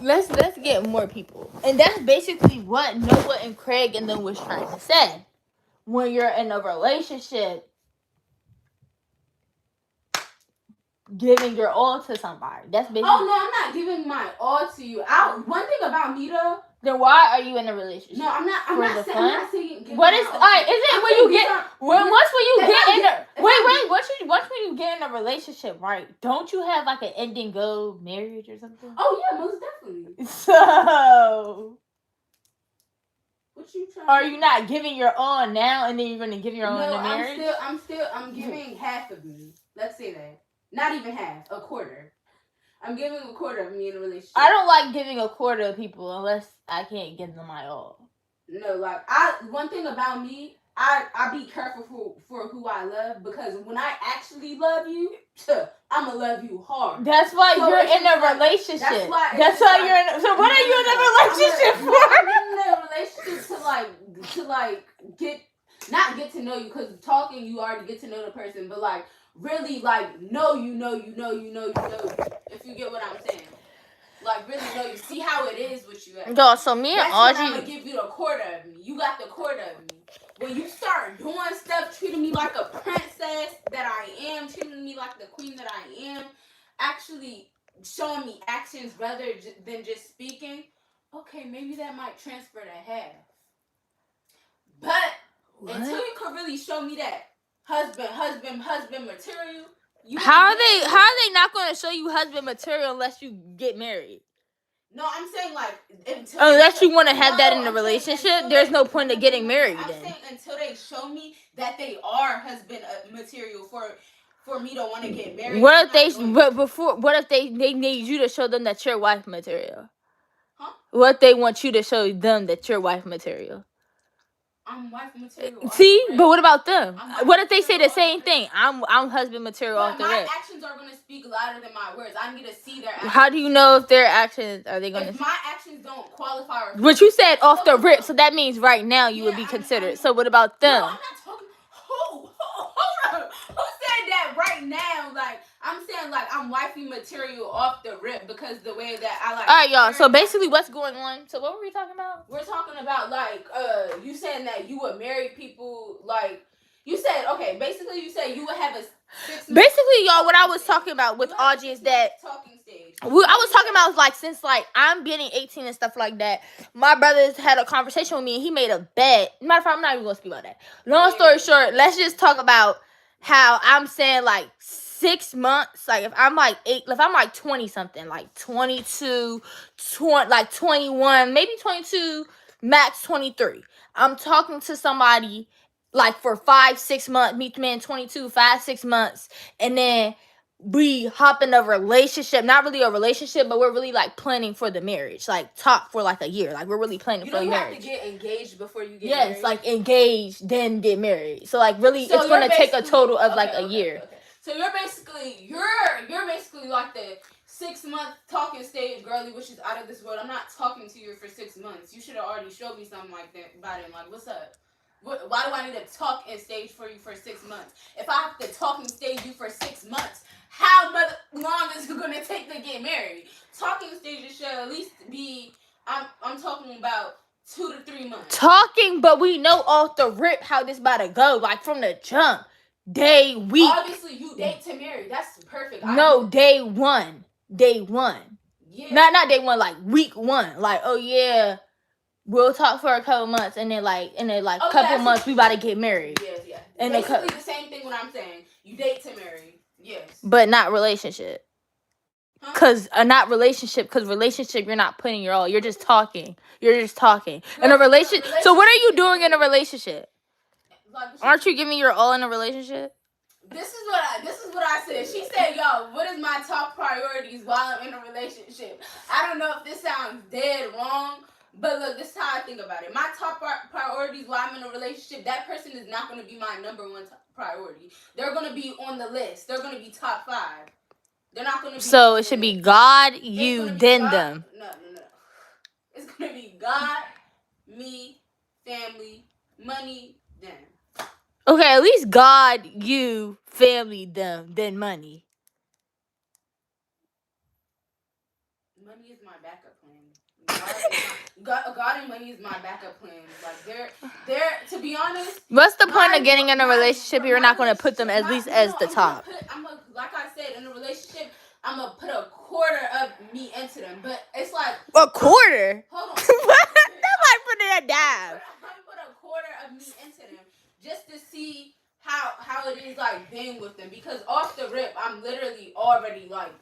let's get more people. And that's basically what Noah and Craig and them was trying to say. When you're in a relationship, giving your all to somebody. That's basically. Oh no, I'm not giving my all to you. One thing about me though. Then why are you in a relationship? No, I'm not. I'm not saying. What is? Alright, is it when you get when you get in a relationship, right? Don't you have like an ending goal, marriage or something? Oh yeah, most definitely. So. What you trying? Are you not giving your all now, and then you're gonna give your all in the marriage? I'm giving half of me. Let's say that. Not even half, a quarter. I'm giving a quarter of me in a relationship. I don't like giving a quarter of people unless I can't give them my all. No, like one thing about me, I be careful for who I love, because when I actually love you, I'ma love you hard. That's why you're in a relationship. That's why you're in. So what are you in a relationship for? I'm in a relationship to not get to know you, because talking you already get to know the person, but like really like know you. If you get what I'm saying. Like really know you. See how it is with you. Yo, so me and Audrey. I'm gonna give you the quarter of me. You got the quarter of me. When you start doing stuff, treating me like a princess that I am, treating me like the queen that I am, actually showing me actions rather than just speaking, okay, maybe that might transfer to half. But until you can really show me that husband material. How are they not going to show you husband material unless you get married? No, I'm saying like unless you want to have that in a relationship, there's no point of getting married. I'm saying until they show me that they are husband material for me to want to get married. What if they need you to show them that you're wife material? Huh? What if they want you to show them that you're wife material? I'm wife material. See, but what about them? What if they say the same thing? I'm husband material off the rip. My actions are gonna speak louder than my words. I need to see their actions. How do you know if their actions are they gonna? If my actions don't qualify. But you said off the rip, so that means right now you would be considered. So what about them? No, I'm not talking. Hold up. Who said that right now? Like I'm saying, like I'm wifey material off the rip because the way that I like. All right, y'all. So basically, what's going on? So what were we talking about? We're talking about like you saying that you would marry people like you said. Okay, basically you said you would have a 6 month. Basically, y'all, what I was talking about with Audrey is that talking stage. I was talking about like since like I'm getting 18 and stuff like that. My brothers had a conversation with me and he made a bet. Matter of fact, I'm not even gonna speak about that. Long story short, let's just talk about how I'm saying like 6 months. Like if I'm like 20 something, like 22, 20, like 21, maybe 22, max 23. I'm talking to somebody like for 5-6 months, meet the man 22, 5-6 months, and then we hop in a relationship, not really a relationship, but we're really like planning for the marriage, like talk for like a year, like we're really planning for the marriage. You have to get engaged before you get married? Yes, like engaged, then get married. So like really, it's gonna take a total of like a year. Okay. So you're basically like the 6 month talking stage girly, which is out of this world. I'm not talking to you for 6 months. You should have already showed me something like that by then. Like, what's up? Why do I need to talk and stage for you for 6 months? If I have to talk and stage you for 6 months, how long is it gonna take to get married? Talking stages should at least be. I'm talking about 2 to 3 months. Talking, but we know off the rip how this about to go, like from the jump. Day, week. Obviously, you date to marry. That's perfect. No, day one. Yeah. Not day one, like week 1. Like, oh yeah, we'll talk for a couple months, and then couple months we about to get married. Yeah. And basically the same thing. What I'm saying, you date to marry. Yes. But not relationship. Cause not relationship. Cause relationship, you're not putting your all. You're just talking. In a relationship. So what are you doing in a relationship? Aren't you giving your all in a relationship? This is what I said. She said, "Yo, what is my top priorities while I'm in a relationship?" I don't know if this sounds dead wrong, but look, this is how I think about it. My top priorities while I'm in a relationship, that person is not going to be my number one priority. They're going to be on the list. They're going to be top 5. They're not going to be. So it should be God, you, then God, them. No. It's going to be God, me, family, money, them. Okay, at least God, you, family, them, then money. money is my backup plan. God and money is my backup plan. Like they're to be honest. What's the point of getting in a relationship if you're not going to put them at least as the top? Like I said, in a relationship, I'm gonna put a quarter of me into them. But it's like a quarter. Hold on. That might put it at down. I'm gonna put a quarter of me into them just to see how it is like being with them, because off the rip, I'm literally already like.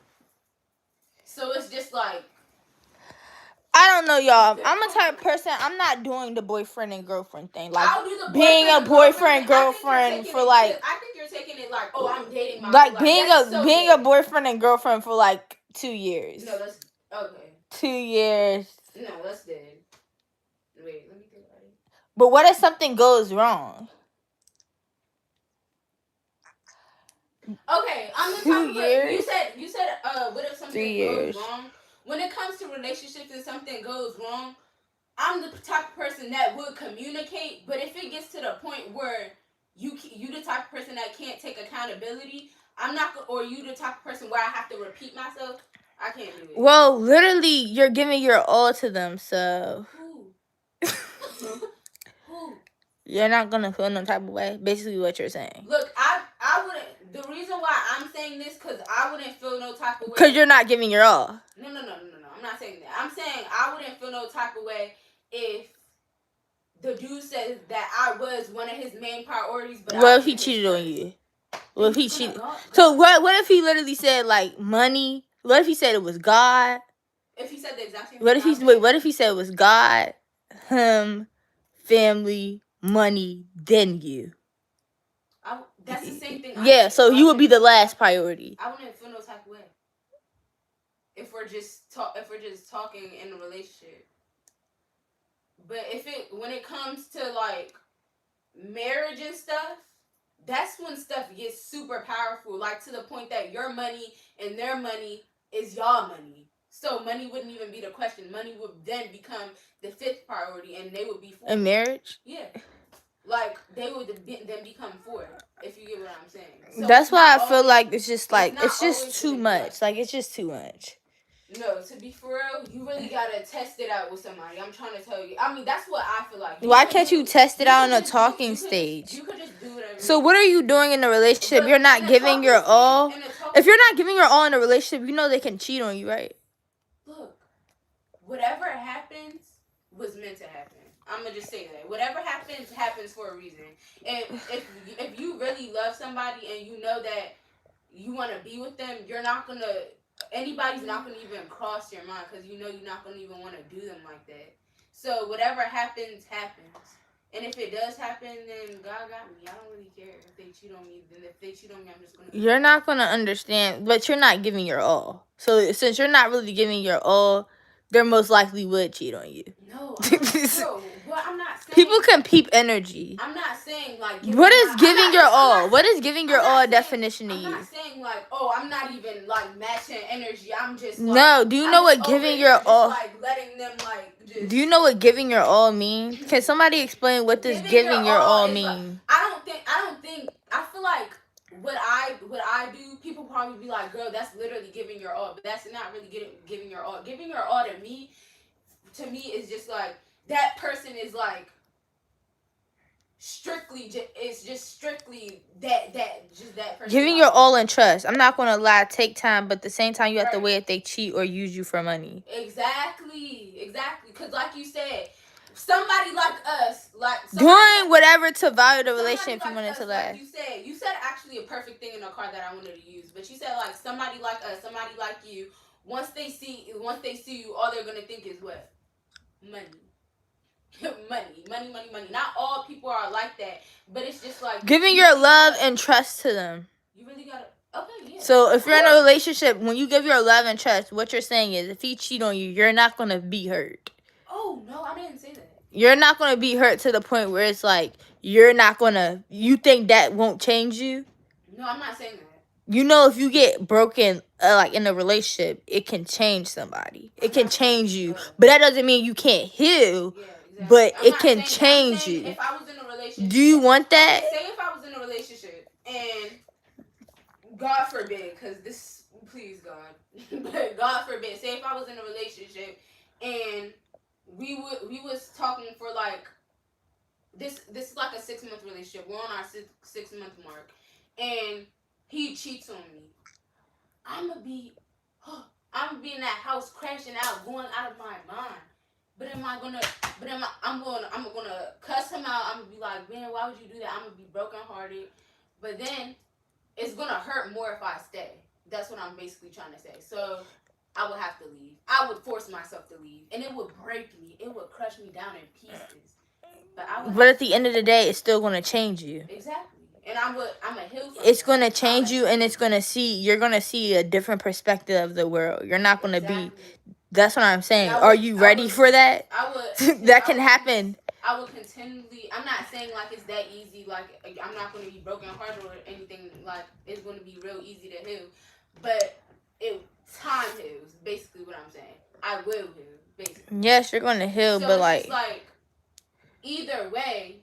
So it's just like. I don't know, y'all. I'm a type of person. I'm not doing the boyfriend and girlfriend thing. Like I'll do the being a boyfriend girlfriend for like. I think you're taking it like, oh, I'm dating my. Like being a boyfriend and girlfriend for like 2 years. No, that's okay. 2 years. No, that's dead. Wait, let me think about it. But what if something goes wrong? Okay, I'm the 2 years. You said what if something 3 years. goes wrong? When it comes to relationships and something goes wrong, I'm the type of person that would communicate. But if it gets to the point where you the type of person that can't take accountability, I'm not. Or you the type of person where I have to repeat myself, I can't do it. Well, literally, you're giving your all to them, so. Who? Who? You're not gonna feel no type of way. Basically, what you're saying. Look, I wouldn't. The reason why I'm saying this, because I wouldn't feel no type of way. Because you're not giving your all. No. I'm not saying that. I'm saying I wouldn't feel no type of way if the dude says that I was one of his main priorities. But what if he cheated on you? What if he cheated? So what if he literally said like money? What if he said it was God? If he said the exact same thing. What if he said it was God, him, family, money, then you? That's the same thing. Yeah, so you would be the last priority. I wouldn't feel no type of way if we're just talking in a relationship. But when it comes to like marriage and stuff, that's when stuff gets super powerful. Like to the point that your money and their money is y'all money. So money wouldn't even be the question. Money would then become the 5th priority, and they would be 4th. In marriage? Yeah. Like, they would then become 4, if you get what I'm saying. So that's why I feel like it's just too much. Like, it's just too much. No, to be for real, you really gotta test it out with somebody. I'm trying to tell you. I mean, that's what I feel like. Why can't you test it out in a talking stage? You could just do whatever. So what are you doing in a relationship? You're not giving your all. If you're not giving your all in a relationship, you know they can cheat on you, right? Look, whatever happens was meant to happen. I'm gonna just say that whatever happens for a reason. And if you really love somebody and you know that you want to be with them, anybody's not gonna even cross your mind, because you know you're not gonna even want to do them like that. So whatever happens. And if it does happen, then God got me. I don't really care if they cheat on me. Then if they cheat on me, I'm just gonna. You're not gonna understand, but you're not giving your all. So since you're not really giving your all, they most likely would cheat on you. No, I'm not saying. People can peep energy. I'm not saying like. What is giving your all? What is giving your all definition to you? I'm not saying like, oh, I'm not even like matching energy. I'm just. Like, no. Do you know what giving your all? Like letting them like. Just, do you know what giving your all mean? Can somebody explain what does giving your all mean? Like, I don't think. I feel like what I do, people probably be like, girl, that's literally giving your all, but that's not really giving your all. Giving your all to me is just like that person is like strictly that person. Giving your all and trust. I'm not gonna lie, take time, but at the same time you have to wait if they cheat or use you for money. Exactly. Because like you said, somebody like us, doing whatever to value the relationship if you want it to last. Like you said actually a perfect thing in a card that I wanted to use, but you said like somebody like us, somebody like you. Once they see you, all they're gonna think is what? Money. money. Not all people are like that, but it's just like giving your love and trust to them. You really gotta. Okay, yeah. So if you're in a relationship, when you give your love and trust, what you're saying is, if he cheat on you, you're not gonna be hurt. Oh no, I didn't say that. You're not gonna be hurt to the point where it's like you think that won't change you. No, I'm not saying that. You know, if you get broken, like in a relationship, it can change somebody. It can change you, but that doesn't mean you can't heal. Yeah, exactly. But it can change you. If I was in a relationship, do you want that? Say if I was in a relationship and God forbid, because please God, but God forbid, say if I was in a relationship and we was talking for like this is like a 6 month relationship. We're on our 6 month mark, and he cheats on me. I'ma be, I'm be in that house crashing out, going out of my mind. But am I gonna? But am I? I'm gonna cuss him out. I'm gonna be like, man, why would you do that? I'm gonna be brokenhearted. But then it's gonna hurt more if I stay. That's what I'm basically trying to say. So I would have to leave. I would force myself to leave, and it would break me. It would crush me down in pieces. But at the end of the day, it's still gonna change you. Exactly. And I'm a heal from It's that. gonna change you, and you're gonna see a different perspective of the world. You're not gonna be. That's what I'm saying. Are you ready for that? I would. That can happen. I would continually. I'm not saying like it's that easy. Like I'm not going to be broken hearted or anything. Like it's going to be real easy to heal, but time heals. Basically, what I'm saying. I will heal. Basically. Yes, you're going to heal, so but it's like either way,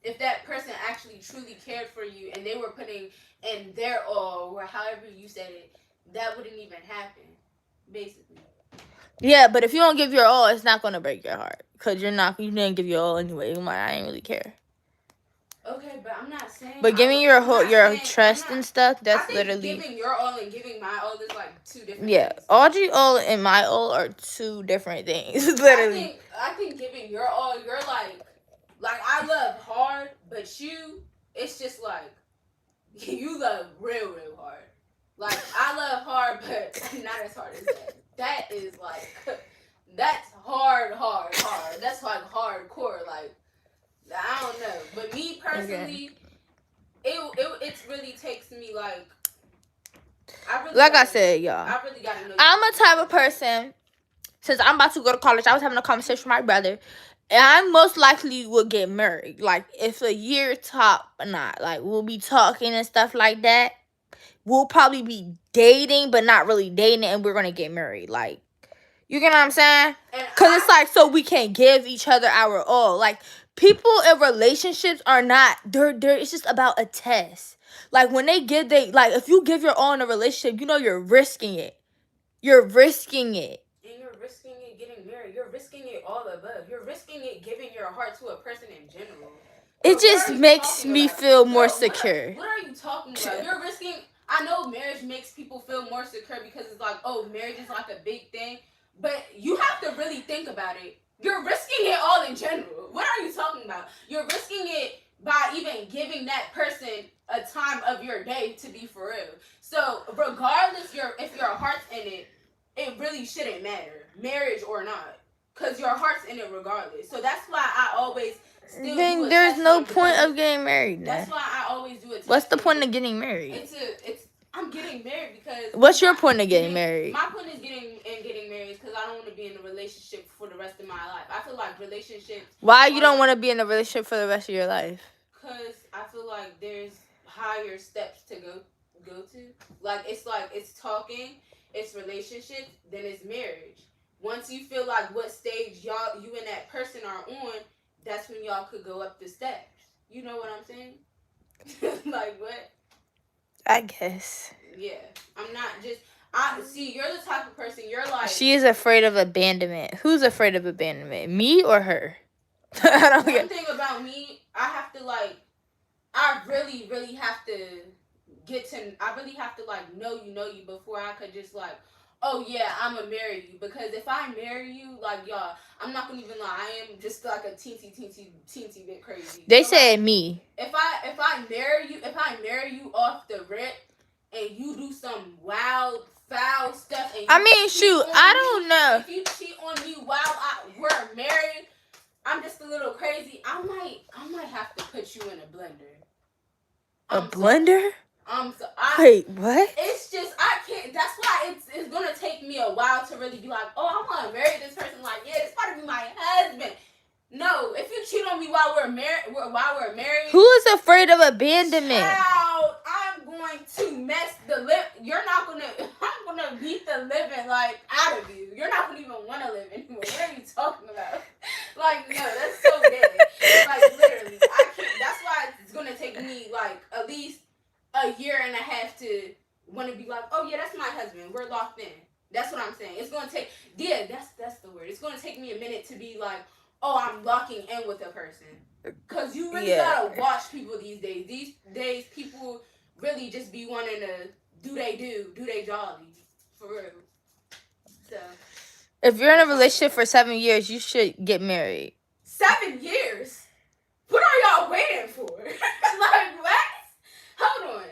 if that person actually truly cared for you and they were putting in their all, or however you said it, that wouldn't even happen. Basically. Yeah, but if you don't give your all, it's not gonna break your heart because you didn't give your all anyway. I ain't really care. Okay, but I'm not saying. But giving your trust and stuff, that's literally giving your all and giving my all is like two different. Yeah, things. Audrey all and my all are two different things. Literally. I think giving your all, you're like I love hard, but it's just like you love real hard. Like I love hard, but not as hard as that. That is like that's hard. That's like hardcore. Like I don't know, but me personally, it really takes me like. I said, y'all. I really gotta know. I'm a type of person. Since I'm about to go to college, I was having a conversation with my brother. And I most likely will get married. Like, if a year top or not. Like, we'll be talking and stuff like that. We'll probably be dating, but not really dating. And we're going to get married. Like, you get what I'm saying? Because it's like, so we can give each other our all. Like, people in relationships are not, it's just about a test. Like, when like, if you give your all in a relationship, you know you're risking it. You're risking it. And you're risking it getting married. You're risking it all above. You're risking it giving your heart to a person in general. It just makes me feel more secure. What are you talking about? You're risking. I know marriage makes people feel more secure because it's like, oh, marriage is like a big thing. But you have to really think about it. You're risking it all in general. What are you talking about? You're risking it by even giving that person a time of your day to be for real. So regardless if your heart's in it, it really shouldn't matter, marriage or not, because your heart's in it regardless. So that's why I always still then there's no point of getting married now. That's why I always do it. What's the point of getting married? I'm getting married because. What's your point of getting married? My point is getting married because I don't want to be in a relationship for the rest of my life. I feel like relationships. Why you don't want to be in a relationship for the rest of your life? Because I feel like there's higher steps to go to. Like it's talking, it's relationships, then it's marriage. Once you feel like what stage you and that person are on, that's when y'all could go up the steps. You know what I'm saying? Like what? I guess. Yeah. I'm not just. See, you're the type of person, you're like. She is afraid of abandonment. Who's afraid of abandonment? Me or her? I don't get. One thing about me, I have to like. I really, really have to I really have to like know you before I could just like. Oh yeah, I'm gonna marry you, because if I marry you, like y'all, I'm not gonna even lie, I am just like a teensy bit crazy. They said me. If I marry you off the rip, and you do some wild foul stuff, and I don't know. If you cheat on me while we're married, I'm just a little crazy. I might have to put you in a blender. A blender? Wait, what? It's just I can't. That's why it's gonna take me a while to really be like, oh, I want to marry this person. Like, yeah, it's about to be my husband. No, if you cheat on me while we're married, who is afraid of abandonment? Child, I'm going to mess the lip. I'm gonna beat the living like out of you. You're not gonna even want to live anymore. What are you talking about? Like, no, that's so bad. Like, literally, I can't. That's why it's gonna take me like at least a year and a half to want to be like, oh yeah, that's my husband. We're locked in. That's what I'm saying. It's gonna take, yeah, that's the word. It's gonna take me a minute to be like, oh, I'm locking in with a person. Cause you really gotta watch people these days. These days, people really just be wanting to do they jolly, for real. So, if you're in a relationship for 7 years, you should get married. 7 years? What are y'all waiting for? Like, what? Hold on.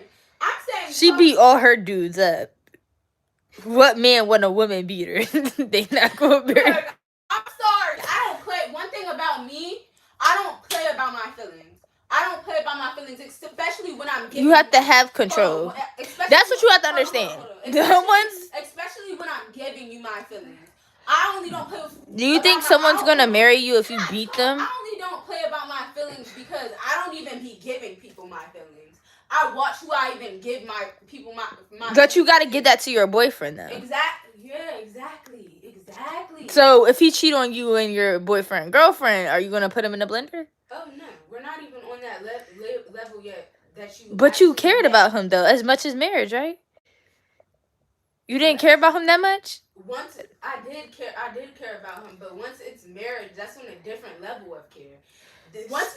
I'm saying She beat all her dudes up. What man want a woman beat her? They not gonna marry. Look, I'm sorry. I don't play. One thing about me, I don't play about my feelings. I don't play about my feelings, especially when I'm giving. You have to have control. That's what you have to understand. Especially when I'm giving you my feelings. I only don't play with. Do you think someone's gonna marry you if you beat them? I only don't play about my feelings because I don't even be giving people my feelings. I watch who I even give my people my. But you gotta give that to your boyfriend though. Exactly. Yeah. Exactly. So if he cheat on you and your boyfriend, girlfriend, are you gonna put him in the blender? Oh no, we're not even on that level yet. That you. But you cared about him though, as much as marriage, right? You didn't care about him that much? Once I did care about him, but once it's marriage, that's on a different level of care.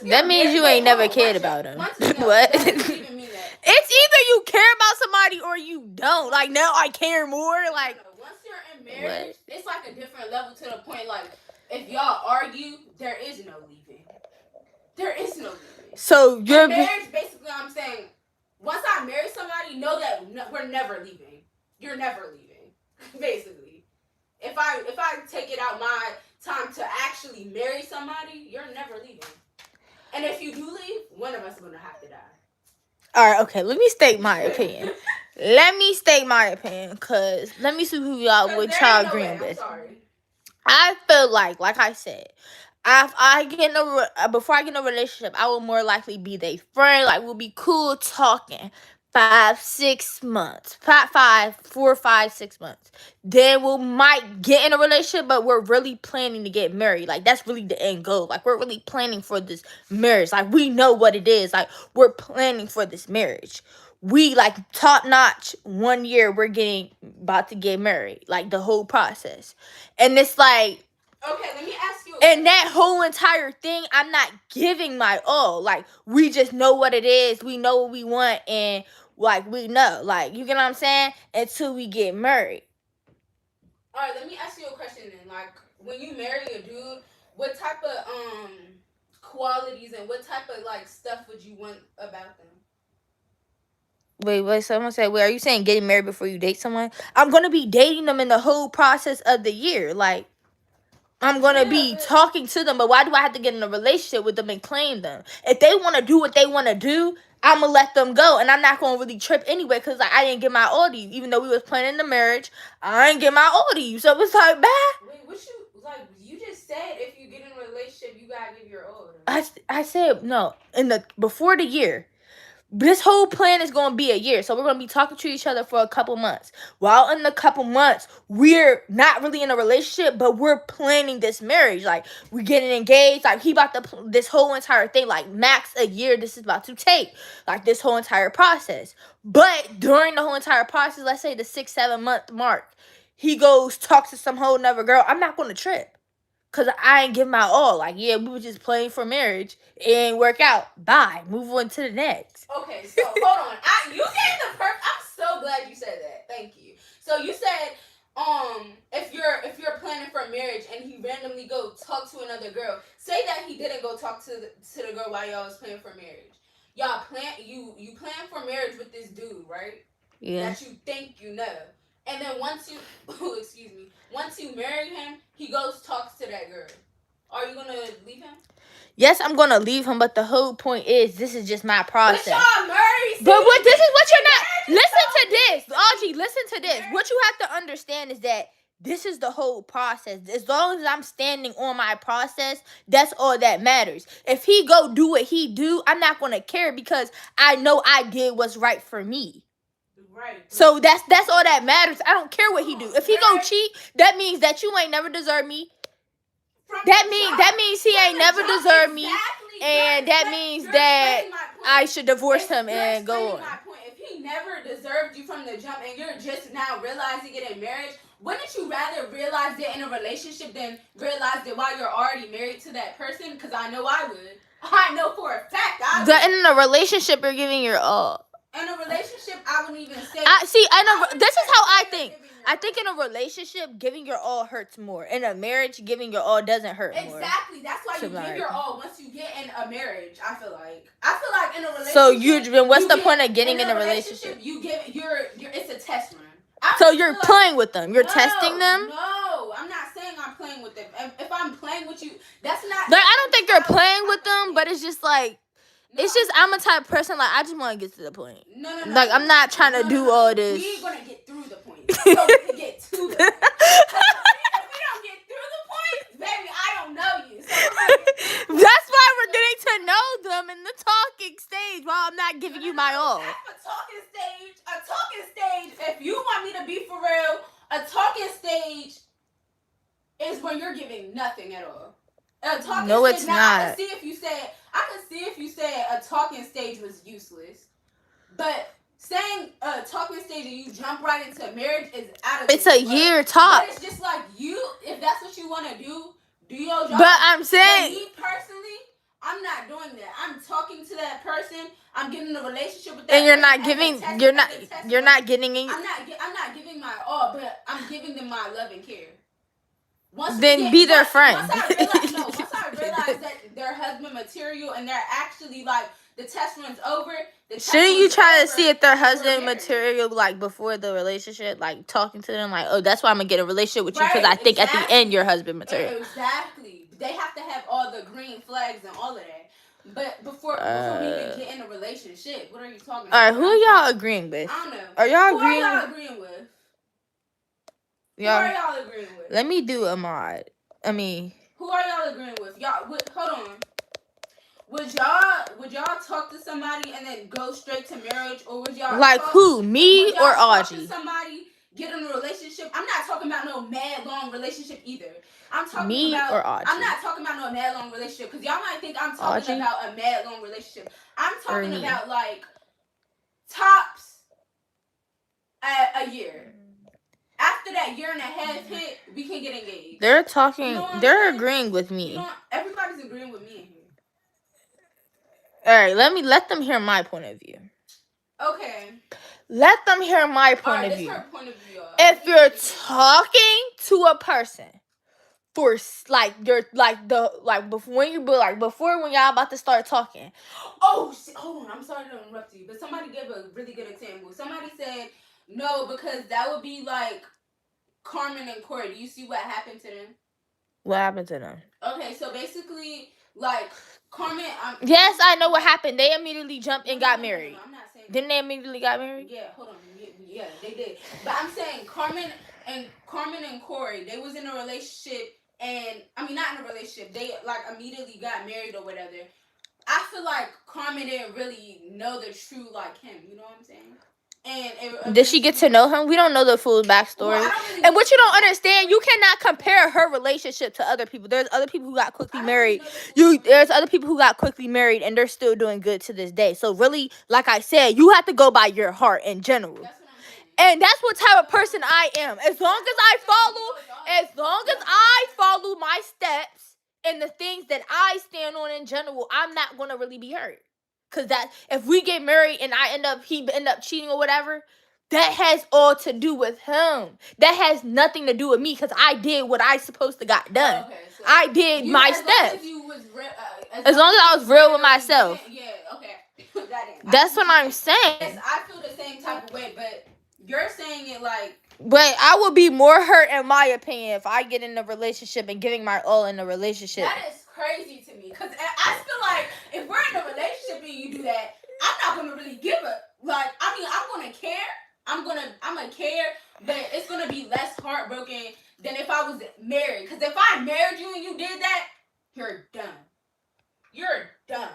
That means you ain't never cared about him. What? It's either you care about somebody or you don't. Like, now I care more. Like, once you're in marriage, it's like a different level to the point, like, if y'all argue, there is no leaving. There is no leaving. So your marriage, basically, I'm saying, once I marry somebody, know that we're never leaving. You're never leaving, basically. If I take it out my time to actually marry somebody, you're never leaving. And if you do leave, one of us is going to have to die. All right, okay, let me state my opinion. Because let me see who y'all agreeing with. I feel like I said, before I get in a relationship, I will more likely be their friend. Like, we'll be cool talking 5, 6 months, 4, 5, 6 months. Then we might get in a relationship, but we're really planning to get married. Like, that's really the end goal. Like, we're really planning for this marriage. Like, we know what it is. Like, we're planning for this marriage. We, like, top notch 1 year, we're about to get married. Like, the whole process. And it's like, okay, let me ask you. And that whole entire thing, I'm not giving my all. Like, we just know what it is. We know what we want. And, like, we know. Like, you get what I'm saying? Until we get married. All right, let me ask you a question then. Like, when you marry a dude, what type of qualities and what type of, like, stuff would you want about them? Wait, someone said, wait, are you saying getting married before you date someone? I'm going to be dating them in the whole process of the year. Like, I'm going to be talking to them, but why do I have to get in a relationship with them and claim them? If they want to do what they want to do, I'm going to let them go, and I'm not going to really trip anyway, because like, I didn't get my all to you. Even though we was planning the marriage, I didn't get my all to you, so it's like, bad. Wait, you just said if you get in a relationship, you got to give your all. I said, no, before the year. This whole plan is going to be a year. So we're going to be talking to each other for a couple months. While in the couple months, we're not really in a relationship, but we're planning this marriage. Like, we're getting engaged. Like, he about to, this whole entire thing, like, max a year this is about to take. Like, this whole entire process. But during the whole entire process, let's say the 6-7 month mark, he goes, talks to some whole nother girl. I'm not going to trip. Because I ain't give my all. Like, yeah, we were just playing for marriage. It ain't work out. Bye. Move on to the next. Okay, so hold on. You gave the I'm so glad you said that. Thank you. So you said, if you're planning for marriage and he randomly go talk to another girl, say that he didn't go talk to the girl while y'all was planning for marriage. Y'all you plan for marriage with this dude, right? Yeah. That you think you know. And then once you marry him, he goes talks to that girl. Are you gonna leave him? Yes, I'm gonna leave him, but the whole point is this is just my process. But y'all married. But this is what you're not. Listen to this, Audrey. Listen to this. What you have to understand is that this is the whole process. As long as I'm standing on my process, that's all that matters. If he go do what he do, I'm not gonna care because I know I did what's right for me. Right. So that's all that matters. I don't care what he do. If he go cheat, that means that you ain't never deserve me. That means he ain't never deserved me. Exactly and that means that I should divorce him and go on. My point. If he never deserved you from the jump and you're just now realizing it in marriage, wouldn't you rather realize it in a relationship than realize it while you're already married to that person? Because I know I would. I know for a fact I would. In a relationship, you're giving your all. In a relationship, I wouldn't even say. This is how I think. I think in a relationship, giving your all hurts more. In a marriage, giving your all doesn't hurt more. Exactly. That's why you give your all once you get in a marriage. I feel like in a relationship. So what's the point of getting in a relationship? You give it's a test run. So you're playing with them. You're testing them. No, I'm not saying I'm playing with them. If I'm playing with you, that's not. I don't think you're playing with them, but it's just like. It's just I'm a type of person like I just want to get to the point. No. Like I'm not trying to do all this. We're gonna get through the point. So we can get to the point. If we don't get through the point, baby, I don't know you. So that's why we're getting to know them in the talking stage while I'm not giving you my all. That's a talking stage. A talking stage. If you want me to be for real, a talking stage is when you're giving nothing at all. No, it's not. I can see if you said a talking stage was useless, but saying a talking stage and you jump right into marriage is out of. It's a year top. But it's just like if that's what you want to do your job. But I'm saying, me personally, I'm not doing that. I'm talking to that person. I'm getting in a relationship with that. And you're not giving. You're not getting in. I'm not giving my all, but I'm giving them my love and care. Be their friend. Once I realize that they're husband material and they're actually like the test run's over. Shouldn't you try to see if they're husband material like before the relationship, like talking to them like, oh, that's why I'm gonna get a relationship with you because I think at the end you're husband material. Exactly. They have to have all the green flags and all of that. But before we even get in a relationship, what are you talking about? All right, who are y'all agreeing with? I don't know. Are y'all who agreeing? Are y'all agreeing with? Who are y'all agreeing with? Let me do a mod. Who are y'all agreeing with? Hold on. Would y'all talk to somebody and then go straight to marriage, or would y'all who? Me or Audrey? Talk to somebody, get in a relationship. I'm not talking about no mad long relationship either. I'm talking about Audrey. I'm not talking about no mad long relationship because y'all might think I'm talking about a mad long relationship. I'm talking about like tops a year. After that year and a half hit, we can get engaged. They're talking. They're agreeing with me. Everybody's agreeing with me in here. All right, let them hear my point of view. Okay. Let them hear my point of view. Her point of view. If you're talking to a person for before when y'all about to start talking. Oh, hold on. I'm sorry to interrupt you, but somebody gave a really good example. Somebody said no because that would be like Carmen and Corey. Do you see what happened to them? What happened to them? Okay, so basically, like Carmen. Yes, I know what happened. They immediately jumped and got married. No, I'm not saying. Didn't they immediately got married? Yeah, hold on. Yeah, they did. But I'm saying Carmen and Corey, they was in a relationship, and not in a relationship. They like immediately got married or whatever. I feel like Carmen didn't really know the true like him. You know what I'm saying? Did she get to know him? We don't know the full backstory. And what you don't understand, you cannot compare her relationship to other people. There's other people who got quickly married. There's other people who got quickly married and they're still doing good to this day. So really, like I said, you have to go by your heart in general. And that's what type of person I am. As long as I follow my steps and the things that I stand on in general, I'm not gonna really be hurt. Cause that if we get married and he end up cheating or whatever, that has all to do with him. That has nothing to do with me, cause I did what I supposed to got done. Okay, so I did my steps. As long as I was real with myself. Yeah, okay. That's what I'm saying. Yes, I feel the same type of way, but you're saying it like. But I would be more hurt, in my opinion, if I get in a relationship and giving my all in a relationship. That is crazy to me, because I feel like if we're in a relationship and you do that, I'm not going to really give a, like, I'm going to care. I'm going to care, but it's going to be less heartbroken than if I was married. Because if I married you and you did that, you're done. You're done.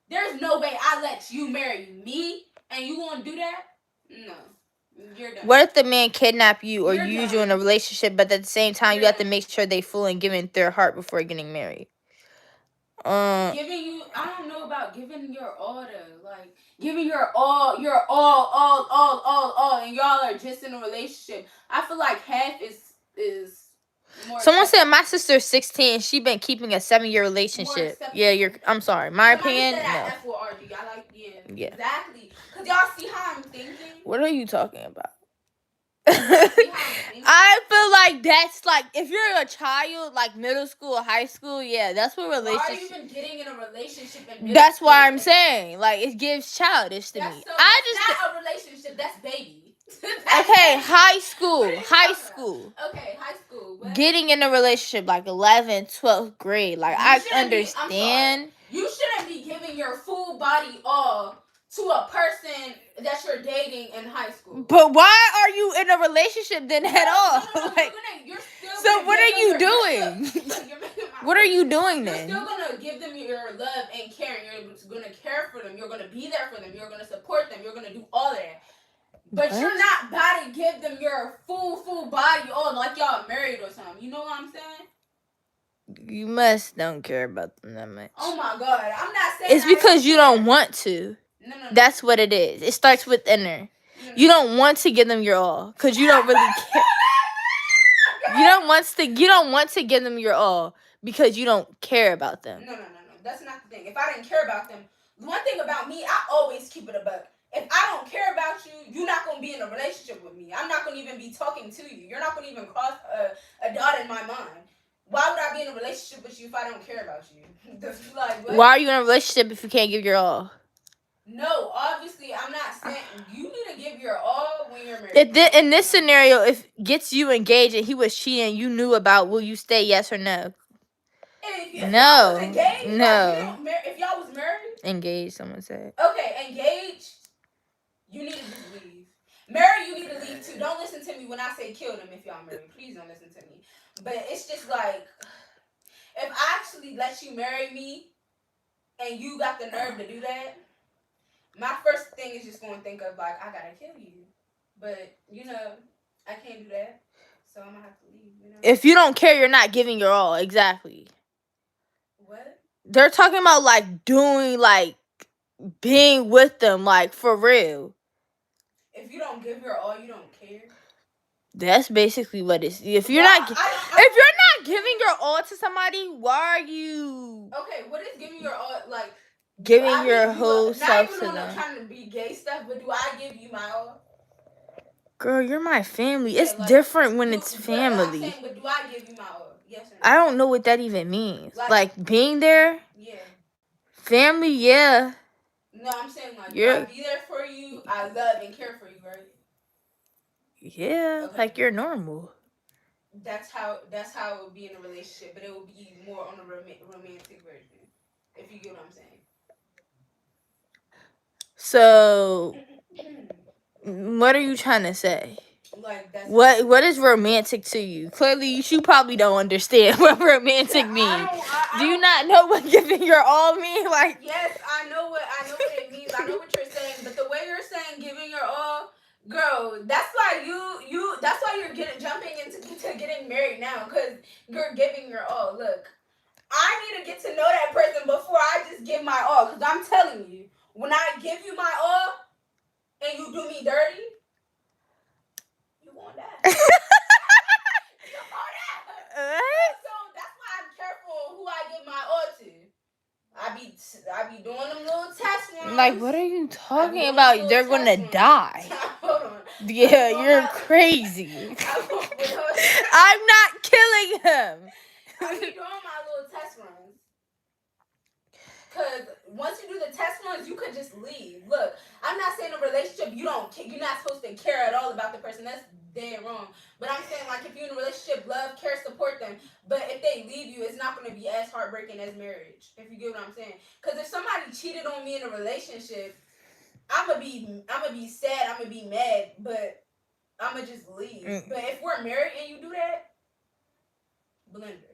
There's no way I let you marry me and you want to do that? No. You're done. What if the man kidnap you or use you in a relationship, but at the same time you have to make sure they full and giving their heart before getting married? Giving you, I don't know about giving your all to, like, giving your all, and y'all are just in a relationship. I feel like half is more. Someone said my sister's 16. She been keeping a 7-year relationship. Yeah, I'm sorry. My opinion. Said that No. F O R D. I like Yeah. Exactly. Cause y'all see how I'm thinking. What are you talking about? See how I'm thinking? I feel like that's like if you're a child, like middle school, high school, yeah, that's what relationship. Why are you even getting in a relationship in middle That's school? why I'm saying, like, it gives childish to me. So, that's not a relationship. That's baby. Okay, high school. Okay, high school. What? Getting in a relationship like 11th, 12th grade, like I understand. You shouldn't be giving your full body all to a person that you're dating in high school. But why are you in a relationship then at all? No, like, you're still so what are you doing? What are you doing then? You're still gonna give them your love and care, and you're gonna care for them. You're gonna be there for them. You're gonna support them. You're gonna do all of that. But you're not about to give them your full body all like y'all married or something. You know what I'm saying? You must don't care about them that much. Oh my God, I'm not saying it's because you don't want to. No. That's what it is. It starts with inner. You don't want to give them your all because you don't really care. You don't want to give them your all because you don't care about them. No. That's not the thing. If I didn't care about them, one thing about me, I always keep it a buck. If I don't care about you, you're not going to be in a relationship with me. I'm not going to even be talking to you. You're not going to even cross a dot in my mind. Why would I be in a relationship with you if I don't care about you? Like, what? Why are you in a relationship if you can't give your all? No, obviously, I'm not saying you need to give your all when you're married. In this scenario, if gets you engaged and he was cheating, you knew about, will you stay, yes or no? If No. y'all was engaged, No. Like, if y'all was married. Engaged, someone said. Okay, engaged. You need to just leave. Married, you need to leave too. Don't listen to me when I say kill them if y'all married. Please don't listen to me. But it's just like, if I actually let you marry me and you got the nerve to do that, my first thing is just going to think of, like, I got to kill you. But, I can't do that. So I'm going to have to leave, If you don't care, you're not giving your all. Exactly. What? They're talking about, like, doing, like, being with them, like, for real. If you don't give your all, you don't care. That's basically what it's. If you're not giving your all to somebody, why are you? Okay, what is giving your all like? Giving your whole self to them. Not even trying to be gay stuff, but do I give you my all? Girl, you're my family. It's like, different when it's family. But do I give you my all? Yes or no? I don't know what that even means. Like being there. Yeah. Family, yeah. No, I'm saying like I be there for you. I love and care for you, right? Yeah, okay. Like you're normal. That's how it would be in a relationship, but it would be more on a romantic version. If you get what I'm saying. So, what are you trying to say? Like that's what is romantic to you? Clearly, you probably don't understand what romantic means. Do you not know what giving your all means? Like yes, I know what it means. I know what you're saying, but the way you're saying giving your all, girl, that's why that's why you're jumping into getting married now, because you're giving your all. Look, I need to get to know that person before I just give my all, because I'm telling you, when I give you my all and you do me dirty, you want that. You want that. So that's why I'm careful who I give my all to. I be doing them little test ones. Like, what are you talking about? They're gonna die. Hold on. Yeah, you're crazy. I'm not killing him. I be doing my little test runs. Cause once you do the test runs, you could just leave. Look, I'm not saying a relationship you're not supposed to care at all about the person. That's dead wrong. But I'm saying, like, if you're in a relationship, love, care, support them. But if they leave you, it's not going to be as heartbreaking as marriage. If you get what I'm saying. Because if somebody cheated on me in a relationship, I'm gonna be sad. I'm gonna be mad. But I'm gonna just leave. But if we're married and you do that, blender.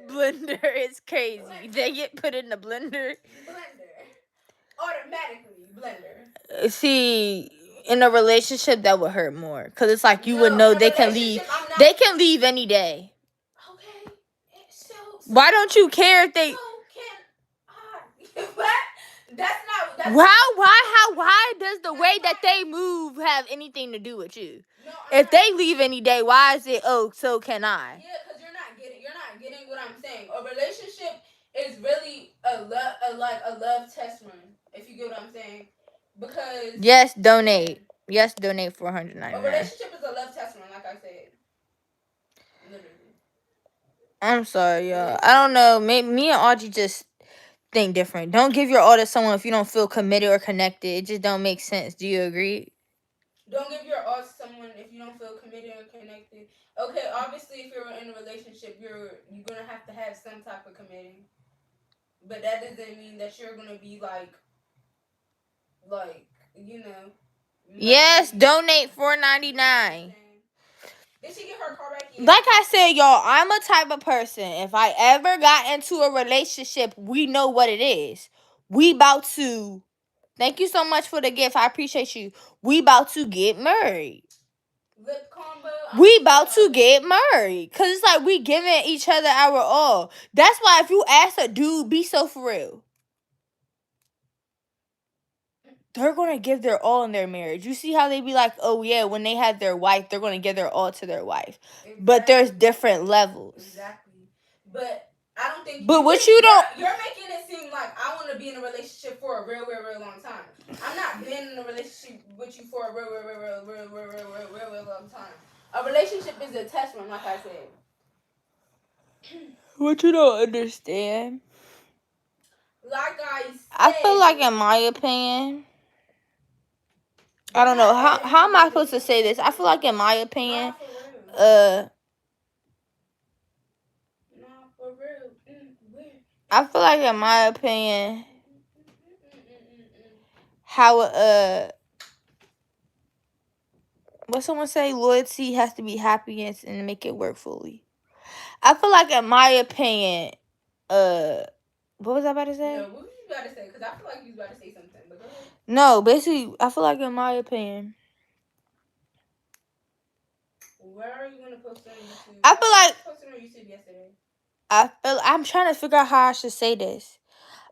Blender is crazy. They get put in the blender. Automatically blender. See, in a relationship that would hurt more, because it's like you would know they can leave. They can leave any day. Okay. Why don't you care if they? So can what? That's Why does the way that they move have anything to do with you? No, If they leave any day, why is it? Oh, so can I? Yeah, because you're not getting what I'm saying. A relationship is really a love test run. If you get what I'm saying, because Yes, donate. Yes, donate $499. A relationship is a love test run, like I said. Literally. I'm sorry, y'all. I don't know. Me and Audrey just think different. Don't give your all to someone if you don't feel committed or connected. It just don't make sense. Do you agree? Don't give your all to someone if you don't feel committed or connected. Okay, obviously, if you're in a relationship, you're gonna have some type of committing, but that doesn't mean that you're gonna be like you know. Yes, donate $4.99. Did she get her car back? Yeah. Like I said, y'all, I'm a type of person. If I ever got into a relationship, we know what it is. We about to. Thank you so much for the gift. I appreciate you. We about to get married. Lip combo. We about to get married. Cause it's like we giving each other our all. That's why if you ask a dude, be so for real. They're gonna give their all in their marriage. You see how they be like, oh yeah, when they have their wife, they're gonna give their all to their wife. Exactly. But there's different levels. Exactly. But I don't think. But what you don't. You're making it seem like I want to be in a relationship for a real long time. I'm not being in a relationship with you for a real long time. A relationship is a test run, like I said. What you don't understand? Like I said, I feel like, in my opinion, I don't know how am I supposed to say this. I feel like, in my opinion, I feel like, in my opinion, how what someone say, loyalty has to be happiness and make it work fully. I feel like, in my opinion, what was I about to say? No, what was you about to say? Because I feel like you was about to say something. But go ahead. No, basically, I feel like, in my opinion. Where are you gonna post it on YouTube? I feel like posted on YouTube yesterday. I'm trying to figure out how I should say this.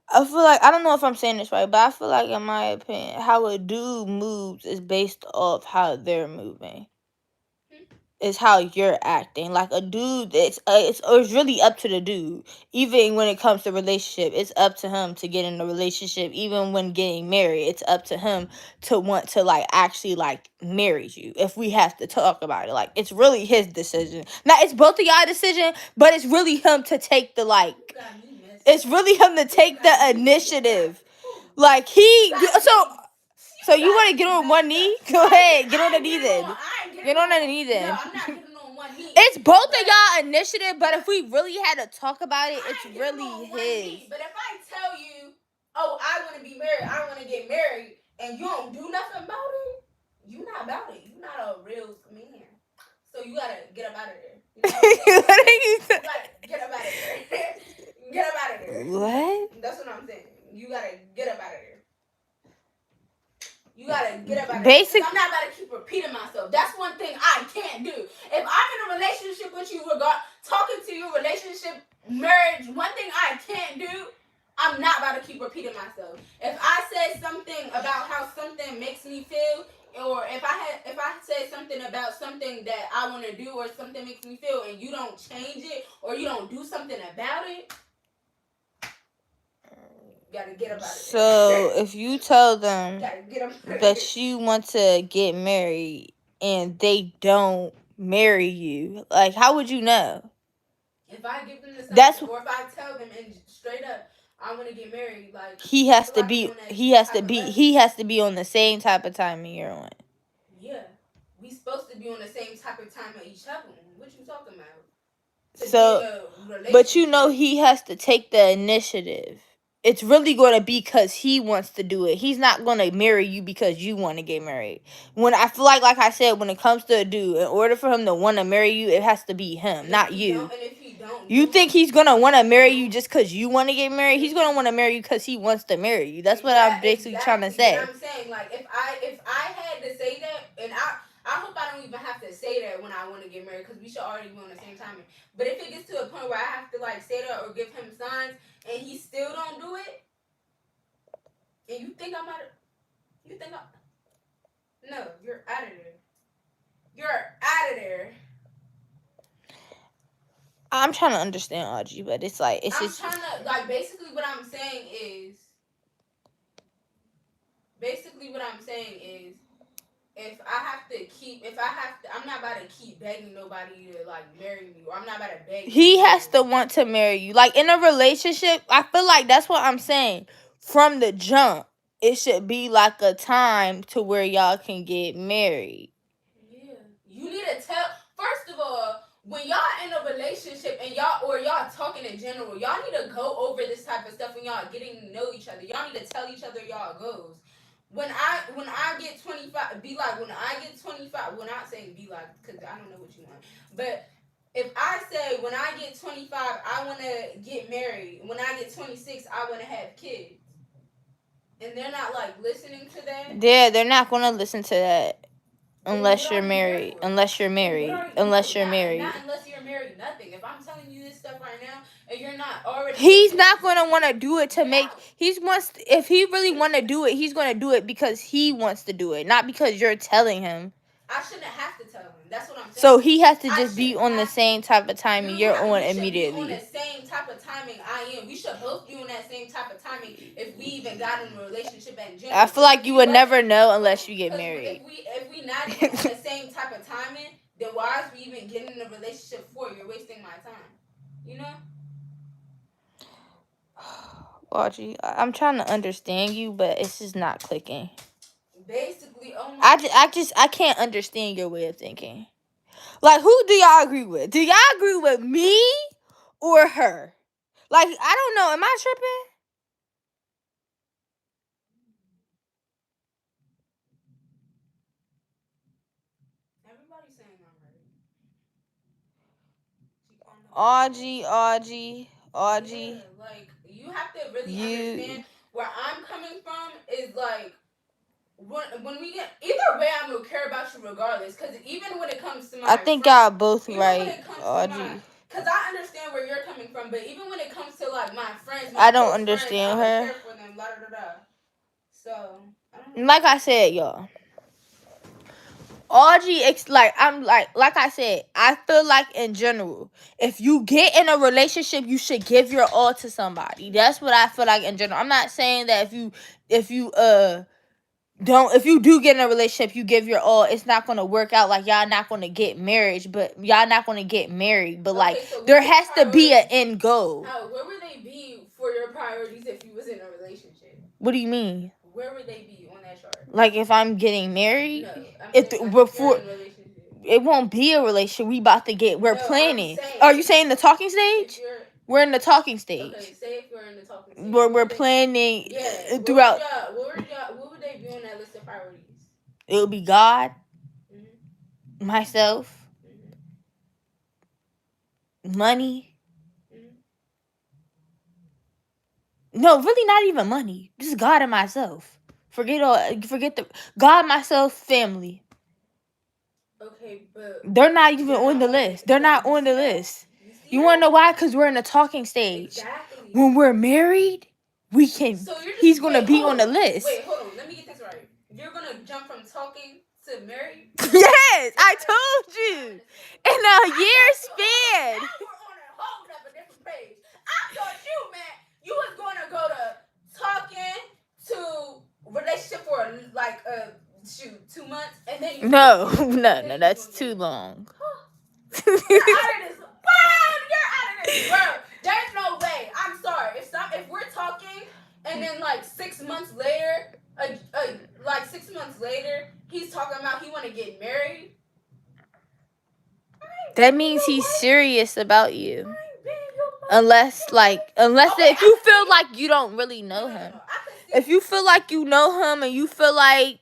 I feel like, I don't know if I'm saying this right, but I feel like, in my opinion, how a dude moves is based off how they're moving. It's how you're acting. Like a dude, it's really up to the dude. Even when it comes to relationship, it's up to him to get in a relationship. Even when getting married, it's up to him to want to actually marry you. If we have to talk about it, it's really his decision. Now it's both of y'all decision, but it's really him to take the It's really him to take the initiative. So you want to get on one knee? Go ahead, get on the knee then. Get on the knee then. No, I'm not getting on one knee. It's both of y'all initiative, but if we really had to talk about it, it's really his. But if I tell you, oh, I want to be married, I want to get married, and you don't do nothing about it, you're not about it. You're not a real man. So you gotta get up out of there. You gotta get up out of there. Get up out of there. What? That's what I'm saying. You gotta get up out of there. You gotta get up out of there. I'm not about to keep repeating myself. That's one thing I can't do. If I'm in a relationship with you, talking to you, relationship, marriage, one thing I can't do, I'm not about to keep repeating myself. If I say something about how something makes me feel, or if I say something about something that I want to do or something makes me feel, and you don't change it or you don't do something about it, gotta get up out of there. So if you tell them that you want to get married and they don't marry you, how would you know? If I give them the sign, or if I tell them and straight up, I want to get married, he has to be on the same type of timing you're on. Yeah, we supposed to be on the same type of time at each other. What you talking about? But he has to take the initiative. It's really going to be because he wants to do it. He's not going to marry you because you want to get married. When I feel like I said, when it comes to a dude, in order for him to want to marry you, it has to be him, not you. You think he's going to want to marry you just because you want to get married? He's going to want to marry you because he wants to marry you. That's what I'm basically trying to say. I'm saying, if I had to say that, and I hope I don't even have to say that when I want to get married, because we should already be on the same timing. But if it gets to a point where I have to like say that or give him signs and he still don't do it, and you think I'm no, you're out of there. You're out of there. I'm trying to understand Audrey, but it's like I'm trying to like basically what I'm saying is if I'm not about to keep begging nobody to like marry me, or I'm not about to beg. He has to want to marry you. Like in a relationship, I feel like that's what I'm saying. From the jump, it should be like a time to where y'all can get married. Yeah. You need to tell, first of all, when y'all in a relationship and y'all talking in general, y'all need to go over this type of stuff when y'all getting to know each other. Y'all need to tell each other y'all goals. When I get 25, be like, when I get 25, we're not saying be like, because I don't know what you want. But if I say when I get 25, I want to get married. When I get 26, I want to have kids. And they're not like listening to that. Yeah, they're not going to listen to that. Unless you're married. Unless you're married. Unless you're married. Not unless you're married, nothing. If I'm telling you this stuff right now and you're not already... He's not going to want to do it to make... If he really want to do it, he's going to do it because he wants to do it. Not because you're telling him. I shouldn't have to tell him. That's what I'm saying. So he has to just be on the same type of timing you're on immediately. On the same type of timing I am. We should both be on that same type of timing if we even got in a relationship in general. I feel like you would never know unless you get married. If we not even on the same type of timing, then why is we even getting in a relationship for? You're wasting my time. You know? Audrey, I'm trying to understand you, but it's just not clicking. Basically, I can't understand your way of thinking. Like, who do y'all agree with? Do y'all agree with me or her? Like, I don't know. Am I tripping? Everybody's saying I'm right. Audrey. Yeah, like, you have to really understand where I'm coming from is like, when we get, either way, I'm gonna care about you regardless. Because even when it comes to my I think y'all both right, Audrey. Because I understand where you're coming from, but even when it comes to like my friends, I don't understand her. I care for them, blah, blah, blah. So, I don't know. Like I said, y'all, Audrey, like I said, I feel like in general, if you get in a relationship, you should give your all to somebody. That's what I feel like in general. I'm not saying that if you do get in a relationship, you give your all, it's not gonna work out. Like, y'all not gonna get married, but like, so there has to be an end goal. Where would they be for your priorities if you was in a relationship? What do you mean? Where would they be on that chart? Like, if I'm getting married? No, it won't be a relationship. We're planning. Are you saying the talking stage? We're in the talking stage. Okay, say if we're in the talking stage. We're planning throughout. What would they be on that list of priorities? It would be God, myself, money. No, really not even money. Just God and myself. Forget the God, myself, family. Okay, but they're not even on the list. They're not on the list. You want to know why? Because we're in the talking stage. Exactly. When we're married, we can. He's going to be on the list. Wait, hold on. Let me get this right. You're going to jump from talking to married? Yes, I told you. In a year span. Now we're on a whole different page. I thought you was going to go to talking to relationship for like 2 months, and then you... No, that's too long. You're out of this world. There's no way. I'm sorry. If we're talking and then like 6 months later, he's talking about he want to get married. That means he's serious about you. Unless if you feel like you don't really know him. If you feel like you know him and you feel like...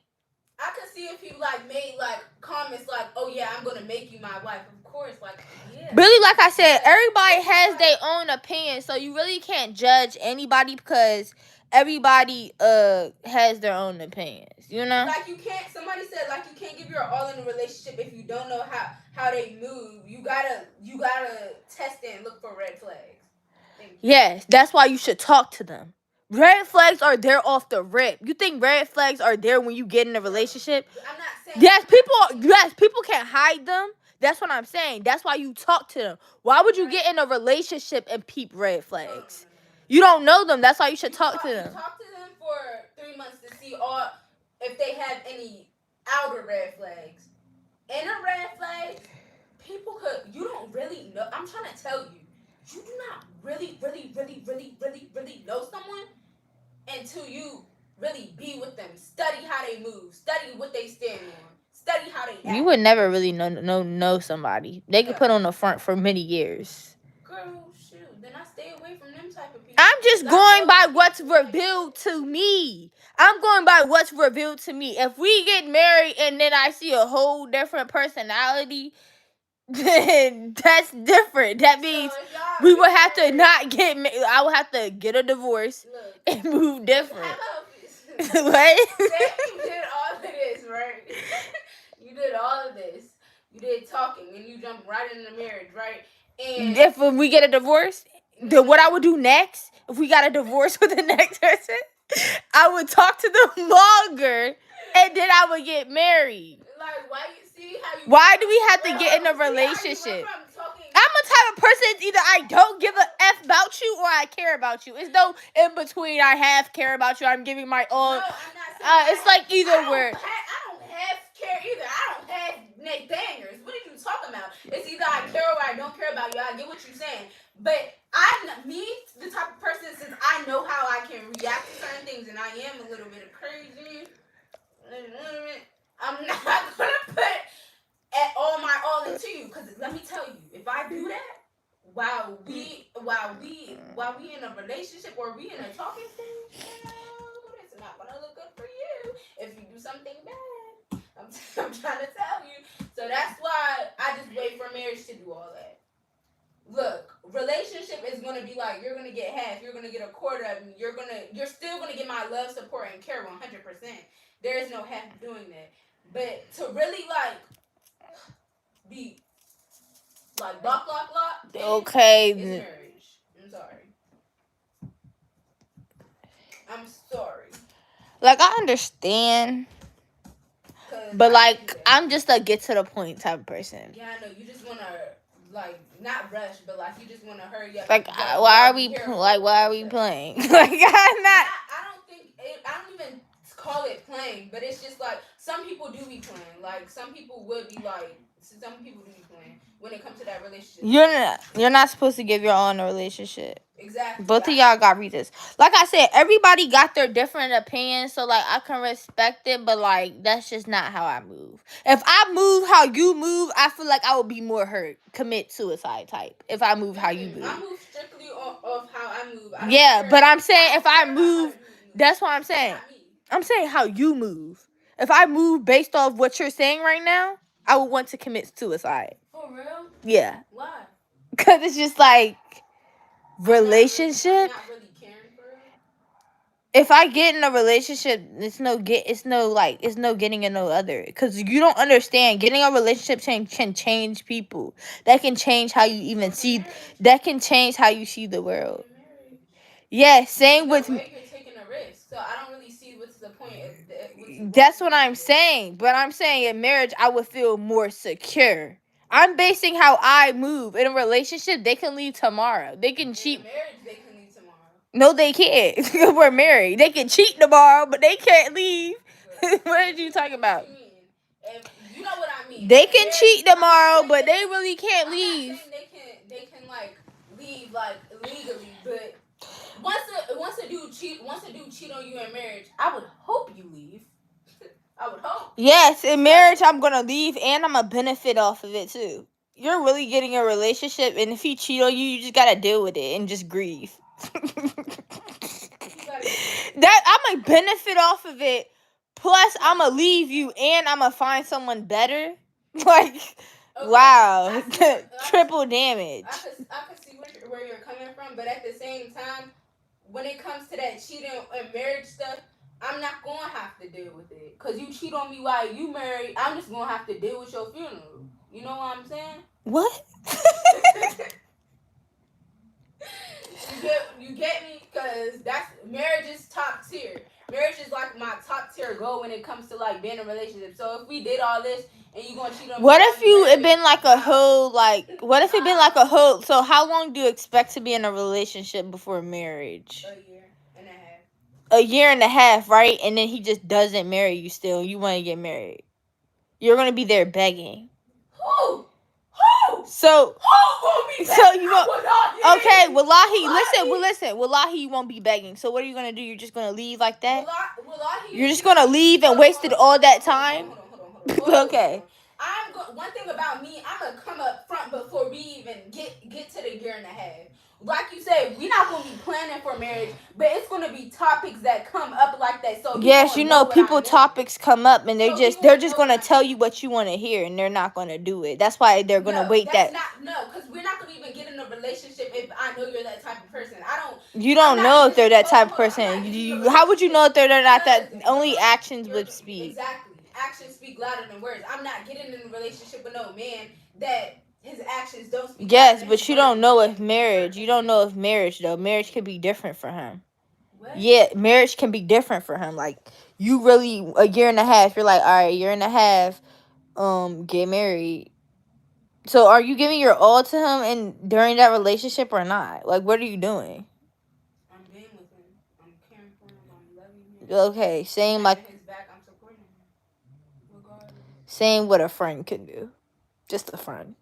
I could see if you like made like comments like, "Oh yeah, I'm gonna make you my wife." Of course, like, yeah. Really, like I said, everybody has their own opinion, so you really can't judge anybody because everybody has their own opinions, you know? Like you can't. Somebody said like you can't give your all in a relationship if you don't know how they move. You gotta test it and look for red flags. Yes, that's why you should talk to them. Red flags are there off the rip. You think red flags are there when you get in a relationship? I'm not saying. Yes, people can't hide them. That's what I'm saying. That's why you talk to them. Why would you get in a relationship and peep red flags? You don't know them. That's why you should talk to them. You talk to them for 3 months to see all if they have any outer red flags. Inner red flags, people could. You don't really know. I'm trying to tell you. You do not really know someone until you really be with them. Study how they move. Study what they stand on. Study how they act. You would never really know somebody. They could put on the front for many years. Girl, shoot. Then I stay away from them type of people. I'm just going by what's revealed to me. I'm going by what's revealed to me. If we get married and then I see a whole different personality, then that's different. That means we would have to not get married. I would have to get a divorce and move different. What? You did all of this, right? You did all of this. You did talking and you jumped right into marriage, right? And if we get a divorce, then what I would do next, if we got a divorce with the next person, I would talk to them longer and then I would get married. Like, why do we have to get in a relationship? I'm a type of person, it's either I don't give a F about you or I care about you. It's no in between. I half care about you. I'm giving my all. No, I'm not it's like either word. I don't half care either. I don't have neck bangers. What are you talking about? It's either I care or I don't care about you. I get what you're saying. But the type of person, since I know how I can react to certain things and I am a little bit crazy, I'm not going to put all my all into you. Because let me tell you, if I do that, while we in a relationship or we in a talking stage, it's not gonna look good for you if you do something bad. I'm trying to tell you. So that's why I just wait for marriage to do all that. Look, relationship is gonna be like you're gonna get half, you're gonna get a quarter of me, you're still gonna get my love, support, and care 100%. There is no half doing that. But to really like be like lock. Okay. It's marriage. I'm sorry. Like I understand, but like I'm just a get to the point type of person. Yeah, I know. You just wanna like not rush, but like you just wanna hurry up. Like why are we playing? Like I'm not. I don't even call it playing, but it's just like some people do be playing. Like some people would be like. Some people do be playing when it comes to that relationship. You're not supposed to give your all in a relationship. Exactly. Both of y'all got reasons. Like I said, everybody got their different opinions, so like I can respect it, but like that's just not how I move. If I move how you move, I feel like I would be more hurt, commit suicide type. If I move how you move. I move strictly off how I move. But I'm saying if I move, that's what I'm saying. I'm saying how you move. If I move based off what you're saying right now, I would want to commit suicide. For real? Yeah. Why? Because it's just like relationship. I'm not really caring for it. If I get in a relationship, it's no getting in no other. Because you don't understand. Getting a relationship can change people. That can change how you even see. That can change how you see the world. Yeah, same with. You're taking a risk, so I don't really see what's the point. That's what I'm saying. But I'm saying in marriage, I would feel more secure. I'm basing how I move. In a relationship, they can leave tomorrow. They can cheat. In marriage, they can leave tomorrow. No, they can't. We're married. They can cheat tomorrow, but they can't leave. What are you talking about? You know what I mean. They can cheat tomorrow, but they really can't leave. I'm not saying they can like leave like illegally, but once a dude cheat on you in marriage, I would hope you leave. I would hope. Yes, in marriage I'm gonna leave and I'm gonna benefit off of it too. You're really getting a relationship, and if he cheat on you, you just gotta deal with it and just grieve. That I'm gonna benefit off of it. Plus, I'm gonna leave you and I'm gonna find someone better. Like, okay. Wow, triple damage. I could see where you're coming from, but at the same time, when it comes to that cheating and marriage stuff, I'm not gonna have to deal with it. Cause you cheat on me while you married, I'm just gonna have to deal with your funeral. You know what I'm saying? What? You get me? Cause that's marriage is top tier. Marriage is like my top tier goal when it comes to like being in a relationship. So if we did all this and you gonna cheat on me, What if you it married, been like a whole what if it been like a whole so how long do you expect to be in a relationship before marriage? a year and a half. A year and a half, right? And then he just doesn't marry you still. You want to get married. You're going to be there begging. Who? So Who gonna be begging? so you won't. Okay, Wallahi, Wallahi. listen. Wallahi, you won't be begging. So what are you going to do? You're just going to leave like that? Wallahi, You're just going to leave and wasted all that time? Hold on. Okay. One thing about me, I'm gonna come up front before we even get to the year and a half. Like you said, we're not gonna be planning for marriage, but it's gonna be topics that come up like that. So yes, you know, people topics come up and they're just gonna tell you what you want to hear, and they're not gonna do it. That's why they're gonna wait. Because we're not gonna even get in a relationship if I know you're that type of person. You don't know if they're that type of person. How would you know if they're not that? Only actions would speak. Exactly. Actions speak louder than words. I'm not getting in a relationship with no man that his actions don't speak. Yes, but you don't know if marriage. You don't know if marriage though. Marriage could be different for him. What? Yeah, marriage can be different for him. Like you really a year and a half. You're like, all right, year and a half. Get married. So are you giving your all to him and during that relationship or not? Like, what are you doing? I'm being with him. I'm caring for him. I'm loving him. Okay, same like his back, I'm supporting him. Regardless. Same what a friend can do. Just a friend.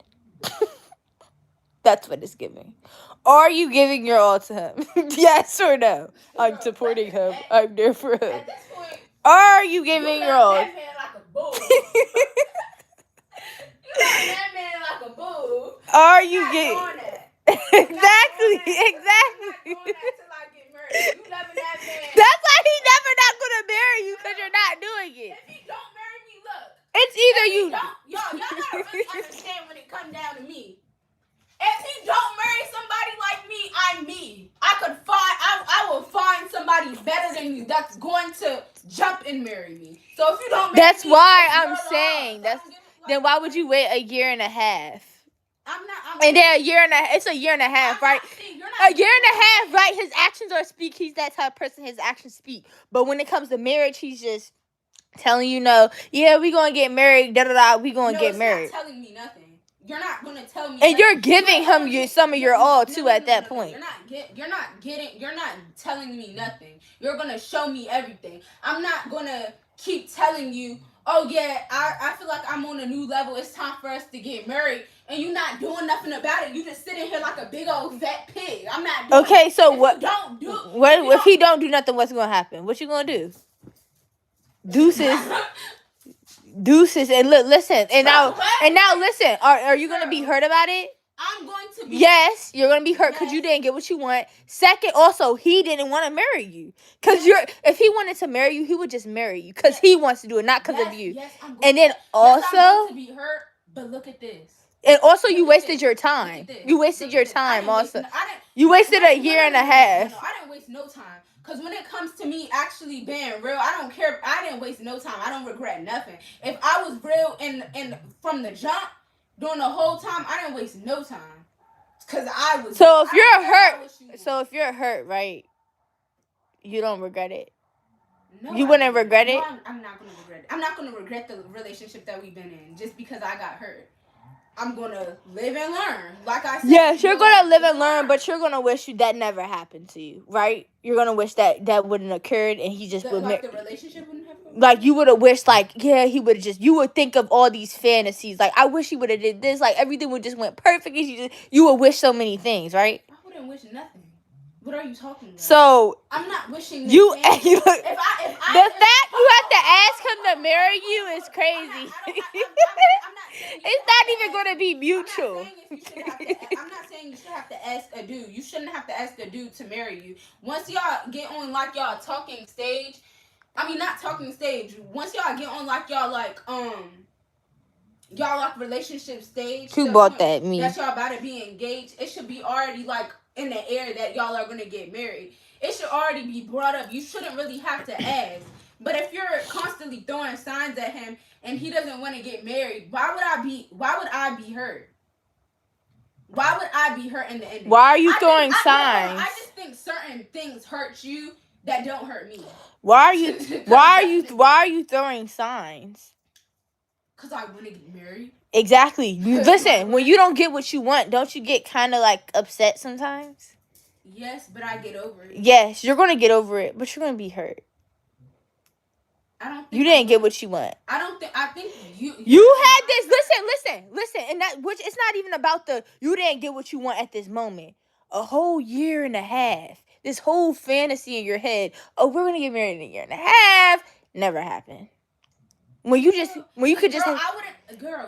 That's what it's giving. Are you giving your all to him? Yes or no? I'm supporting him. I'm there for him. At this point, are you giving your all? That man like a bull. You love that man like a bull. Are you giving? Exactly. You loving that man. That's why he never not gonna marry you because you're not doing it. If he don't marry me, look. It's either you. Y'all gotta really understand when it comes down to me. If he don't marry somebody like me, I'm me. I will find somebody better than you that's going to jump and marry me. So if you don't marry that's me, why I'm saying then why would you wait a year and a half? And then it's a year and a half, right? A year and a half, right? His actions are speak. He's that type of person. His actions speak. But when it comes to marriage, he's just telling you, yeah, we gonna get married. We gonna get married. Not telling me nothing. You're not gonna tell me. And you're giving him some of your all too at that point. You're not telling me nothing. You're gonna show me everything. I'm not gonna keep telling you, oh yeah, I feel like I'm on a new level. It's time for us to get married. And you're not doing nothing about it. You just sitting here like a big old fat pig. I'm not doing okay, it. so if what? Don't do. If he don't do nothing, what's gonna happen? What you gonna do? Deuces, and listen, and now listen. Are you gonna be hurt about it? I'm going to be. Yes, you're gonna be hurt because you didn't get what you want. Second, also, he didn't want to marry you because if he wanted to marry you, he would just marry you because he wants to do it, not because of you. Yes, and then also, I'm going to be hurt. But look at this. And also, you wasted your time. You wasted your time. Also, you wasted a year and a half. I didn't waste no time. Because when it comes to me actually being real, I don't care. I didn't waste no time. I don't regret nothing. If I was real and from the jump, during the whole time, I didn't waste no time. Because I was. So if you're hurt, right, you don't regret it? No, you wouldn't regret it? No, I'm not going to regret it. I'm not going to regret the relationship that we've been in just because I got hurt. I'm going to live and learn. Like I said. Yes, you're going to live and learn, but you're going to wish that never happened to you, right? You're going to wish that wouldn't have occurred and he just would... the relationship wouldn't have occurred? Like, you would have wished, he would have just... You would think of all these fantasies. Like, I wish he would have did this. Like, everything would just went perfect. You would wish so many things, right? I wouldn't wish nothing. What are you talking about? So... I'm not wishing... The fact you have to ask him to marry you is crazy. It's not even going to be mutual. I'm not saying you should have to ask a dude. You shouldn't have to ask a dude to marry you. Once y'all get on y'all talking stage, I mean not talking stage. Once y'all get on y'all relationship stage. Who bought that? Me. That y'all about to be engaged. It should be already in the air that y'all are gonna get married. it should already be brought up. You shouldn't really have to ask. But if you're constantly throwing signs at him and he doesn't want to get married, why would I be hurt? Why would I be hurt in the ending? Why are you throwing signs? I just think certain things hurt you that don't hurt me. Why are you throwing signs? Cause I want to get married. Exactly. Listen, when you don't get what you want, don't you get kind of like upset sometimes? Yes, but I get over it. Yes, you're gonna get over it, but you're gonna be hurt. I don't think you didn't get what you want. I don't think. I think you had this. Listen, and that which it's not even about the you didn't get what you want at this moment. A whole year and a half, this whole fantasy in your head. Oh, we're gonna get married in a year and a half. Never happened. When you could just.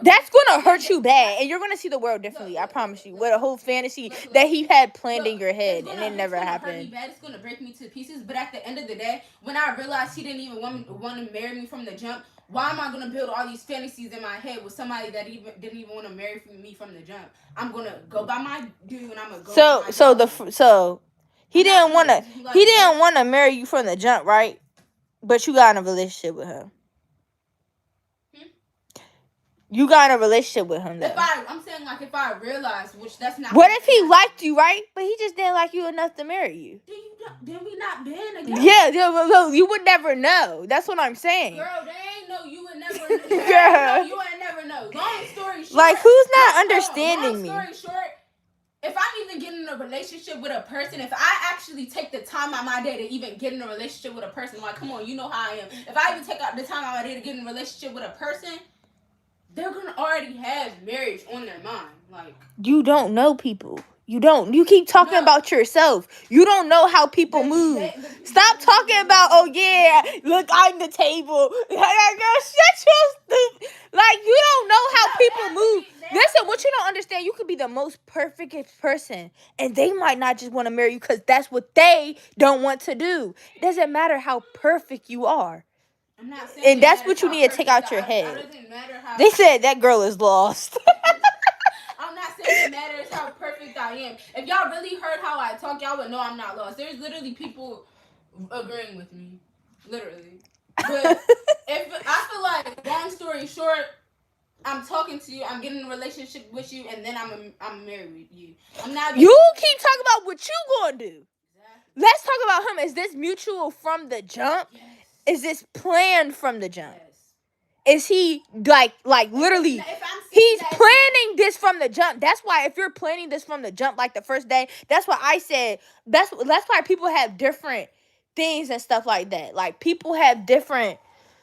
That's gonna hurt you bad, and you're gonna see the world differently. I promise you. With a whole fantasy that he had planned in your head, and it never happened. It's gonna break me to pieces. But at the end of the day, when I realized he didn't even want to marry me from the jump, why am I gonna build all these fantasies in my head with somebody that didn't even want to marry me from the jump? I'm gonna go by my dude, and I'm gonna go. He didn't want to marry you from the jump, right? But you got in a relationship with him. You got in a relationship with him, though. I'm saying, like, if I realized, which that's not. What if he liked you, right? But he just didn't like you enough to marry you. Then we not been together. Yeah, you would never know. That's what I'm saying. Girl, they ain't know. You would never know. You would never know. Long story short. Like, who's not understanding me? Long story short, if I'm even getting in a relationship with a person, if I actually take the time out of my day to even get in a relationship with a person, like, come on, you know how I am. If I even take out the time out of my day to get in a relationship with a person, they're gonna already have marriage on their mind. Like, you don't know people. You don't. You keep talking about yourself. You don't know how people move. Stop talking about, oh yeah, look, I'm the table. Girl, shut your stupid. Like, you don't know how people move. Listen, what you don't understand, you could be the most perfect person, and they might not just want to marry you because that's what they don't want to do. It doesn't matter how perfect you are. I'm not saying and that's what you need to take out your head. They said that girl is lost. I'm not saying it matters how perfect I am. If y'all really heard how I talk, y'all would know I'm not lost. There's literally people agreeing with me. Literally. But if I feel like, long story short, I'm talking to you, I'm getting in a relationship with you, and then I'm married with you. You keep talking about what you gonna do. Exactly. Let's talk about him. Is this mutual from the jump? Yes. Is this planned from the jump? Yes. Is he like literally? He's planning this from the jump. That's why if you're planning this from the jump, like the first day, that's why I said that's why people have different things and stuff like that. Like, people have different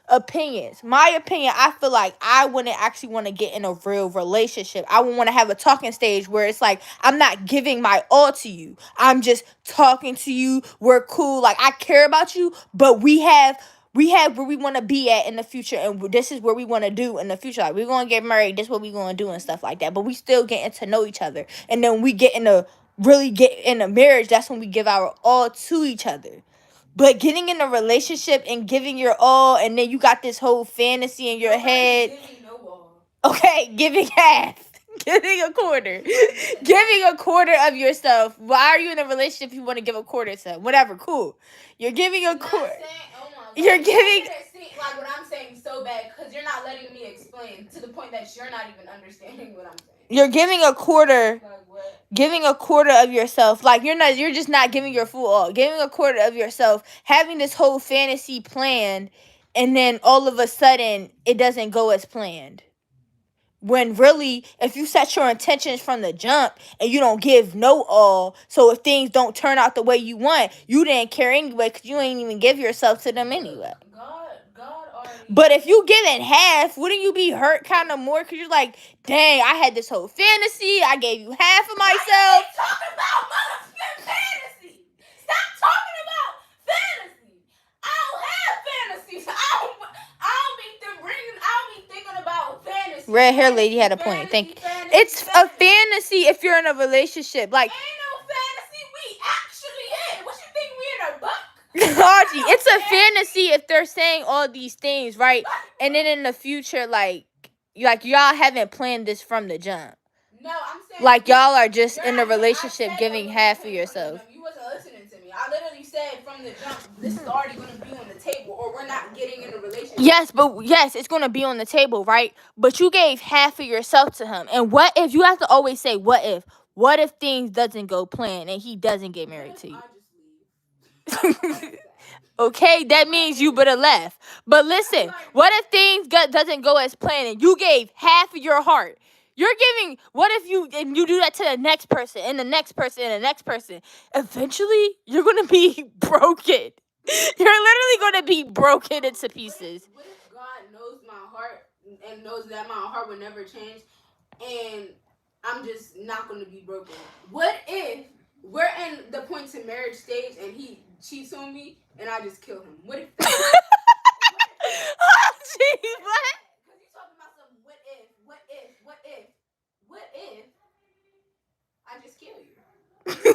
opinions. My opinion, I feel like I wouldn't actually want to get in a real relationship. I would want to have a talking stage where it's like, I'm not giving my all to you. I'm just talking to you. We're cool. Like, I care about you, but we have where we want to be at in the future, and this is where we want to do in the future. Like, we're going to get married, this is what we're going to do and stuff like that. But we still getting to know each other. And then we get in a marriage, that's when we give our all to each other. But getting in a relationship and giving your all, and then you got this whole fantasy in your head. Okay, giving half. Giving a quarter. Giving a quarter of yourself. Why are you in a relationship if you want to give a quarter to? Whatever, cool. You're giving a quarter. You're giving... like what I'm saying so bad, because you're not letting me explain to the point that you're not even understanding what I'm saying. You're giving a quarter... Giving a quarter of yourself, like you're just not giving your full all. Giving a quarter of yourself, having this whole fantasy planned, and then all of a sudden it doesn't go as planned. When really, if you set your intentions from the jump and you don't give no all, so if things don't turn out the way you want, you didn't care anyway because you ain't even give yourself to them anyway. But if you give it half, wouldn't you be hurt kind of more? Because you're like, dang, I had this whole fantasy. I gave you half of myself. Why you talking about motherfucking fantasy? Stop talking about fantasy. I don't have fantasies. I don't be thinking about fantasy. Red hair lady had a point. Thank you. It's a fantasy if you're in a relationship. Like, ain't no fantasy. We actually in. What you think we in a book? Archie, it's a fantasy if they're saying all these things, right? And then in the future, like y'all haven't planned this from the jump. No, I'm saying, like, y'all are just in a relationship giving half of yourself. You wasn't listening to me. I literally said said from the jump, this is already going to be on the table, or we're not getting in a relationship. Yes, it's going to be on the table, right? But you gave half of yourself to him. And what if, you have to always say, what if? What if things doesn't go planned and he doesn't get married to you? I just leave. Okay, that means you better left. But listen, what if things doesn't go as planned and you gave half of your heart? You're giving, what if you do that to the next person and the next person and the next person? Eventually, you're going to be broken. You're literally going to be broken into pieces. What if God knows my heart and knows that my heart will never change and I'm just not going to be broken? What if we're in the point to marriage stage and he cheats on me and I just kill him? What if Oh, jeez, what? Because you're talking about some what if I just kill you? Because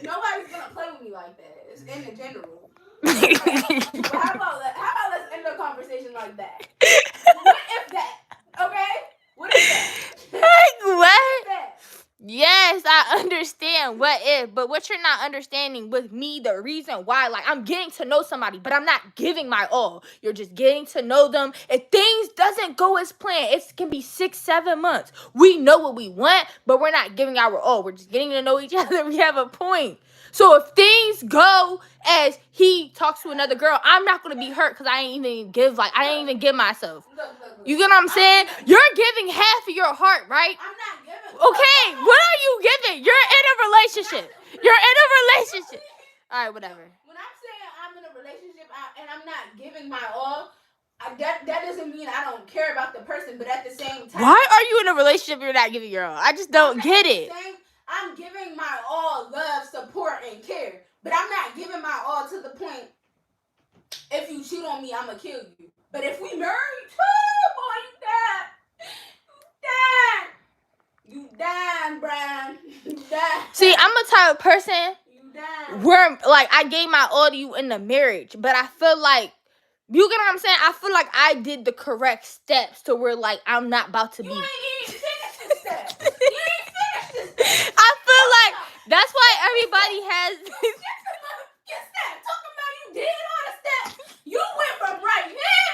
nobody's going to play with me like that. It's in the general. Well, how about let's end the conversation like that? What if that? Okay? What if that? Like, what? What if that? Yes, I understand what if, but what you're not understanding with me, the reason why, like, I'm getting to know somebody, but I'm not giving my all. You're just getting to know them. If things doesn't go as planned, it can be 6-7 months. We know what we want, but we're not giving our all. We're just getting to know each other. We have a point. So if things go as he talks to another girl, I'm not gonna be hurt because I ain't even give myself. You get what I'm saying? You're giving half of your heart, right? I'm not giving. Okay, what are you giving? You're in a relationship. You're in a relationship. All right, whatever. When I'm saying I'm in a relationship and I'm not giving my all, that doesn't mean I don't care about the person, but at the same time, why are you in a relationship if you're not giving your all? I just don't get it. I'm giving my all, love, support, and care, but I'm not giving my all to the point. If you cheat on me, I'ma kill you. But if we married, boy, you dying, Brian. You dying. See, I'm a type of person You where, like, I gave my all to you in the marriage, but I feel like, you get what I'm saying? I feel like I did the correct steps to where, like, I'm not about to be. You ain't finished this step. You ain't finished this step. I feel like that's why everybody has. Get step. Talking about you did all the steps. You went from right here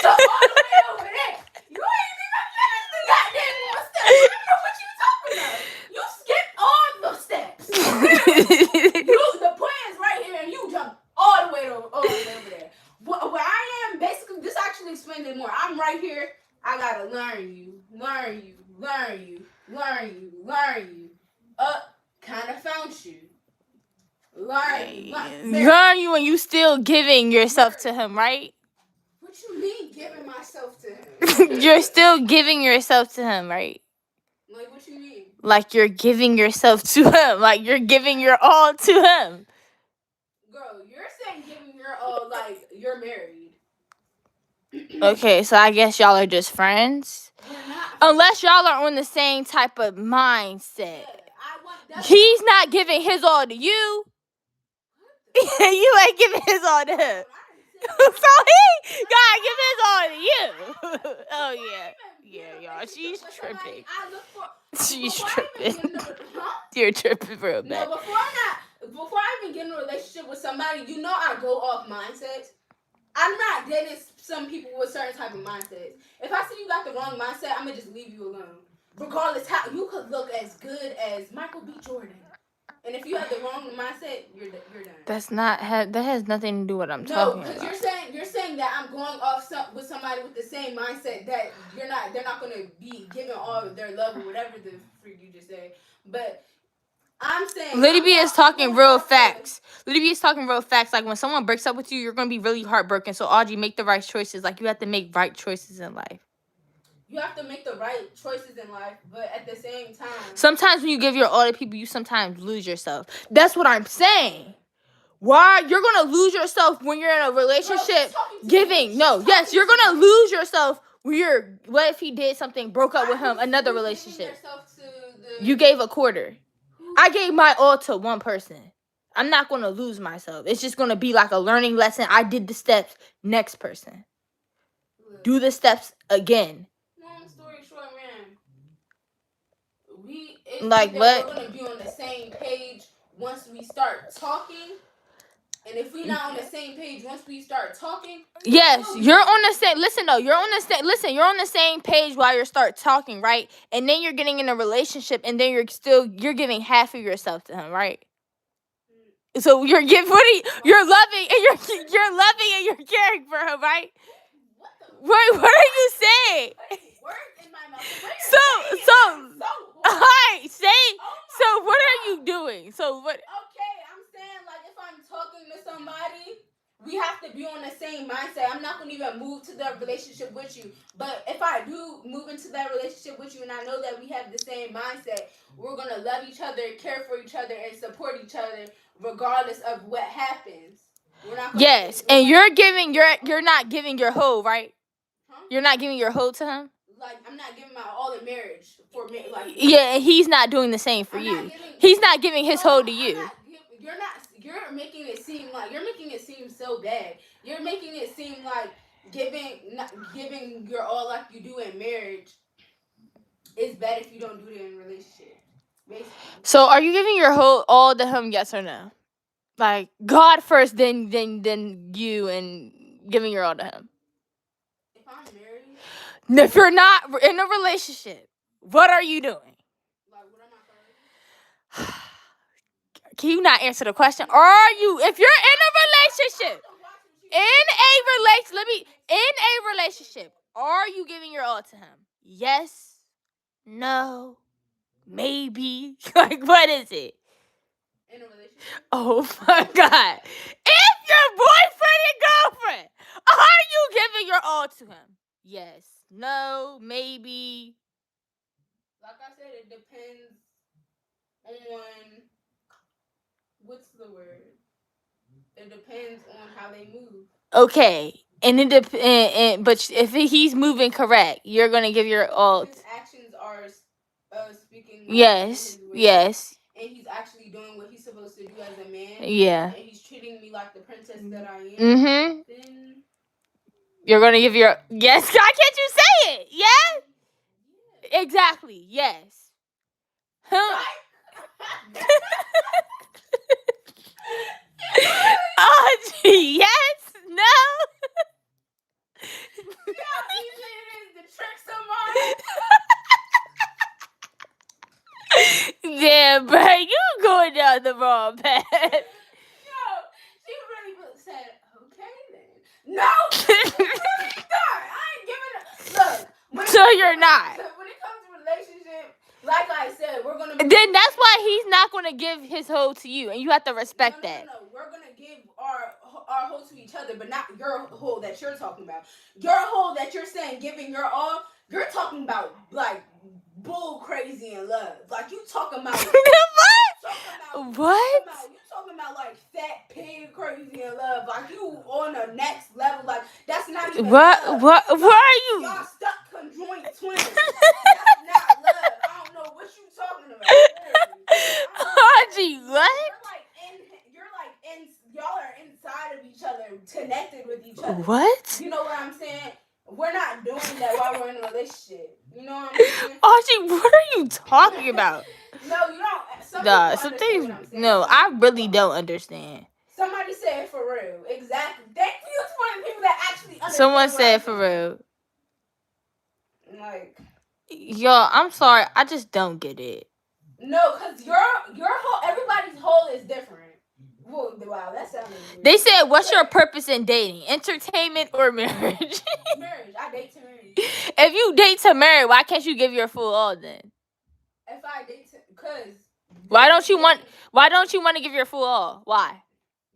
to all the way over there. You ain't even finished the goddamn one step. I don't know what you talking about. You skipped all the steps. The plan's right here and you jumped all the way over there. Where I am, basically, this actually explains it more. I'm right here. I gotta learn you. Kind of found you. Learn you, and you still giving yourself to him, right? What you mean giving myself to him? You're still giving yourself to him, right? Like, what you mean? Like, you're giving yourself to him. Like, you're giving your all to him. Girl, you're saying giving your all like you're married. Okay, so I guess y'all are just friends? We're not. Unless y'all are on the same type of mindset. He's not giving his all to you. You ain't giving his all to him. So he gotta give his all to you. Oh, yeah. Yeah, y'all. She's tripping. She's tripping. You're tripping real bad. No, before I even get in a relationship with somebody, you know I go off mindsets. I'm not dating some people with certain type of mindsets. If I see you got the wrong mindset, I'm gonna just leave you alone. Regardless how you could look as good as Michael B. Jordan. And if you have the wrong mindset, you're done. That has nothing to do with what I'm talking about. No, because you're saying that I'm going off with somebody with the same mindset that they're not gonna be giving all of their love or whatever the freak you just said. But I'm saying Liddy B is talking real facts. Liddy B is talking real facts. Like, when someone breaks up with you, you're gonna be really heartbroken. So Audrey, make the right choices. Like, you have to make right choices in life. You have to make the right choices in life, but at the same time, sometimes when you give your all to people, you sometimes lose yourself. That's what I'm saying. Why? You're gonna lose yourself when you're in a relationship giving. No, yes, you're gonna lose yourself when you're. What if he did something, broke up with him, another relationship? You gave a quarter. I gave my all to one person. I'm not gonna lose myself. It's just gonna be like a learning lesson. I did the steps. Next person. Do the steps again. Long story short, man. Like what? We're gonna be on the same page, once we start talking. And if we're not on the same page, once we start talking, yes, you're on the same. Listen though, you're on the same. Listen, you're on the same page while you start talking, right? And then you're getting in a relationship, and then you're giving half of yourself to him, right? So you're giving you're loving and you're loving and you're caring for him, right? What are you saying? Words in my mouth. All right, say. So what are you doing? So what? Okay, I'm saying like if I'm talking to somebody, we have to be on the same mindset. I'm not gonna even move to the relationship with you, but if I do move into that relationship with you, and I know that we have the same mindset, we're gonna love each other, care for each other, and support each other regardless of what happens. We're not gonna Yes, and you're not giving your hoe, right? Huh? You're not giving your hoe to him. Like I'm not giving my all in marriage for me. Like yeah, and he's not doing the same for you. He's not giving his hoe to you. You're not. You're making it seem like you're making it seem so bad. You're making it seem like giving your all like you do in marriage is bad if you don't do it in a relationship. Basically. So are you giving your whole all to him? Yes or no? Like God first, then you, and giving your all to him. If I'm married, If you're not in a relationship, what are you doing? Like what am I priority? Can you not answer the question? Are you? If you're in a relationship, are you giving your all to him? Yes, no, maybe. Like what is it? In a relationship. Oh my God! If your boyfriend and girlfriend, are you giving your all to him? Yes, no, maybe. Like I said, it depends on what's the word. It depends on how they move. Okay, and but if he's moving correct, you're gonna give your all. His actions are speaking. Yes, yes. And he's actually doing what he's supposed to do as a man. Yeah. And he's treating me like the princess that I am. Mm-hmm. Then you're gonna give your yes. Why can't you say it? Yeah. Exactly. Yes. Oh, gee, yes. No. See how easy it is to trick somebody? Damn, bro, you going down the wrong path. Yo, she really said, okay then. No! Really not. I ain't giving up. Look. So you're not. When it comes to relationship, like I said, we're going to... Then that's why he's not going to give his hoe to you, and you have to respect that. No. We're going to give our hoe to each other, but not your hoe that you're talking about. Your hoe that you're saying giving your all, you're talking about, like, bull crazy in love. Like, you talking about... What? You talking about like fat pig crazy in love, like you on the next level, like that's not even love. What are you? Y'all stuck conjoined twins. That's not love. I don't know what you talking about. Gee, what? Y'all are inside of each other, connected with each other. What? You know what I'm saying? We're not doing that while we're in a relationship. You know what I'm saying? Archie, what are you talking about? No, you don't. Some things. No, I really don't understand. Somebody said for real. Exactly. Thank you for the people that actually understand. Someone said for real. Like, yo, I'm sorry. I just don't get it. No, because your whole, everybody's whole is different. Well, wow, that sounded weird. They said, what's your purpose in dating? Entertainment or marriage? Marriage. I date to marry. If you date to marry, why can't you give your full all then? If I date to, because why don't you want to give your full all? Why?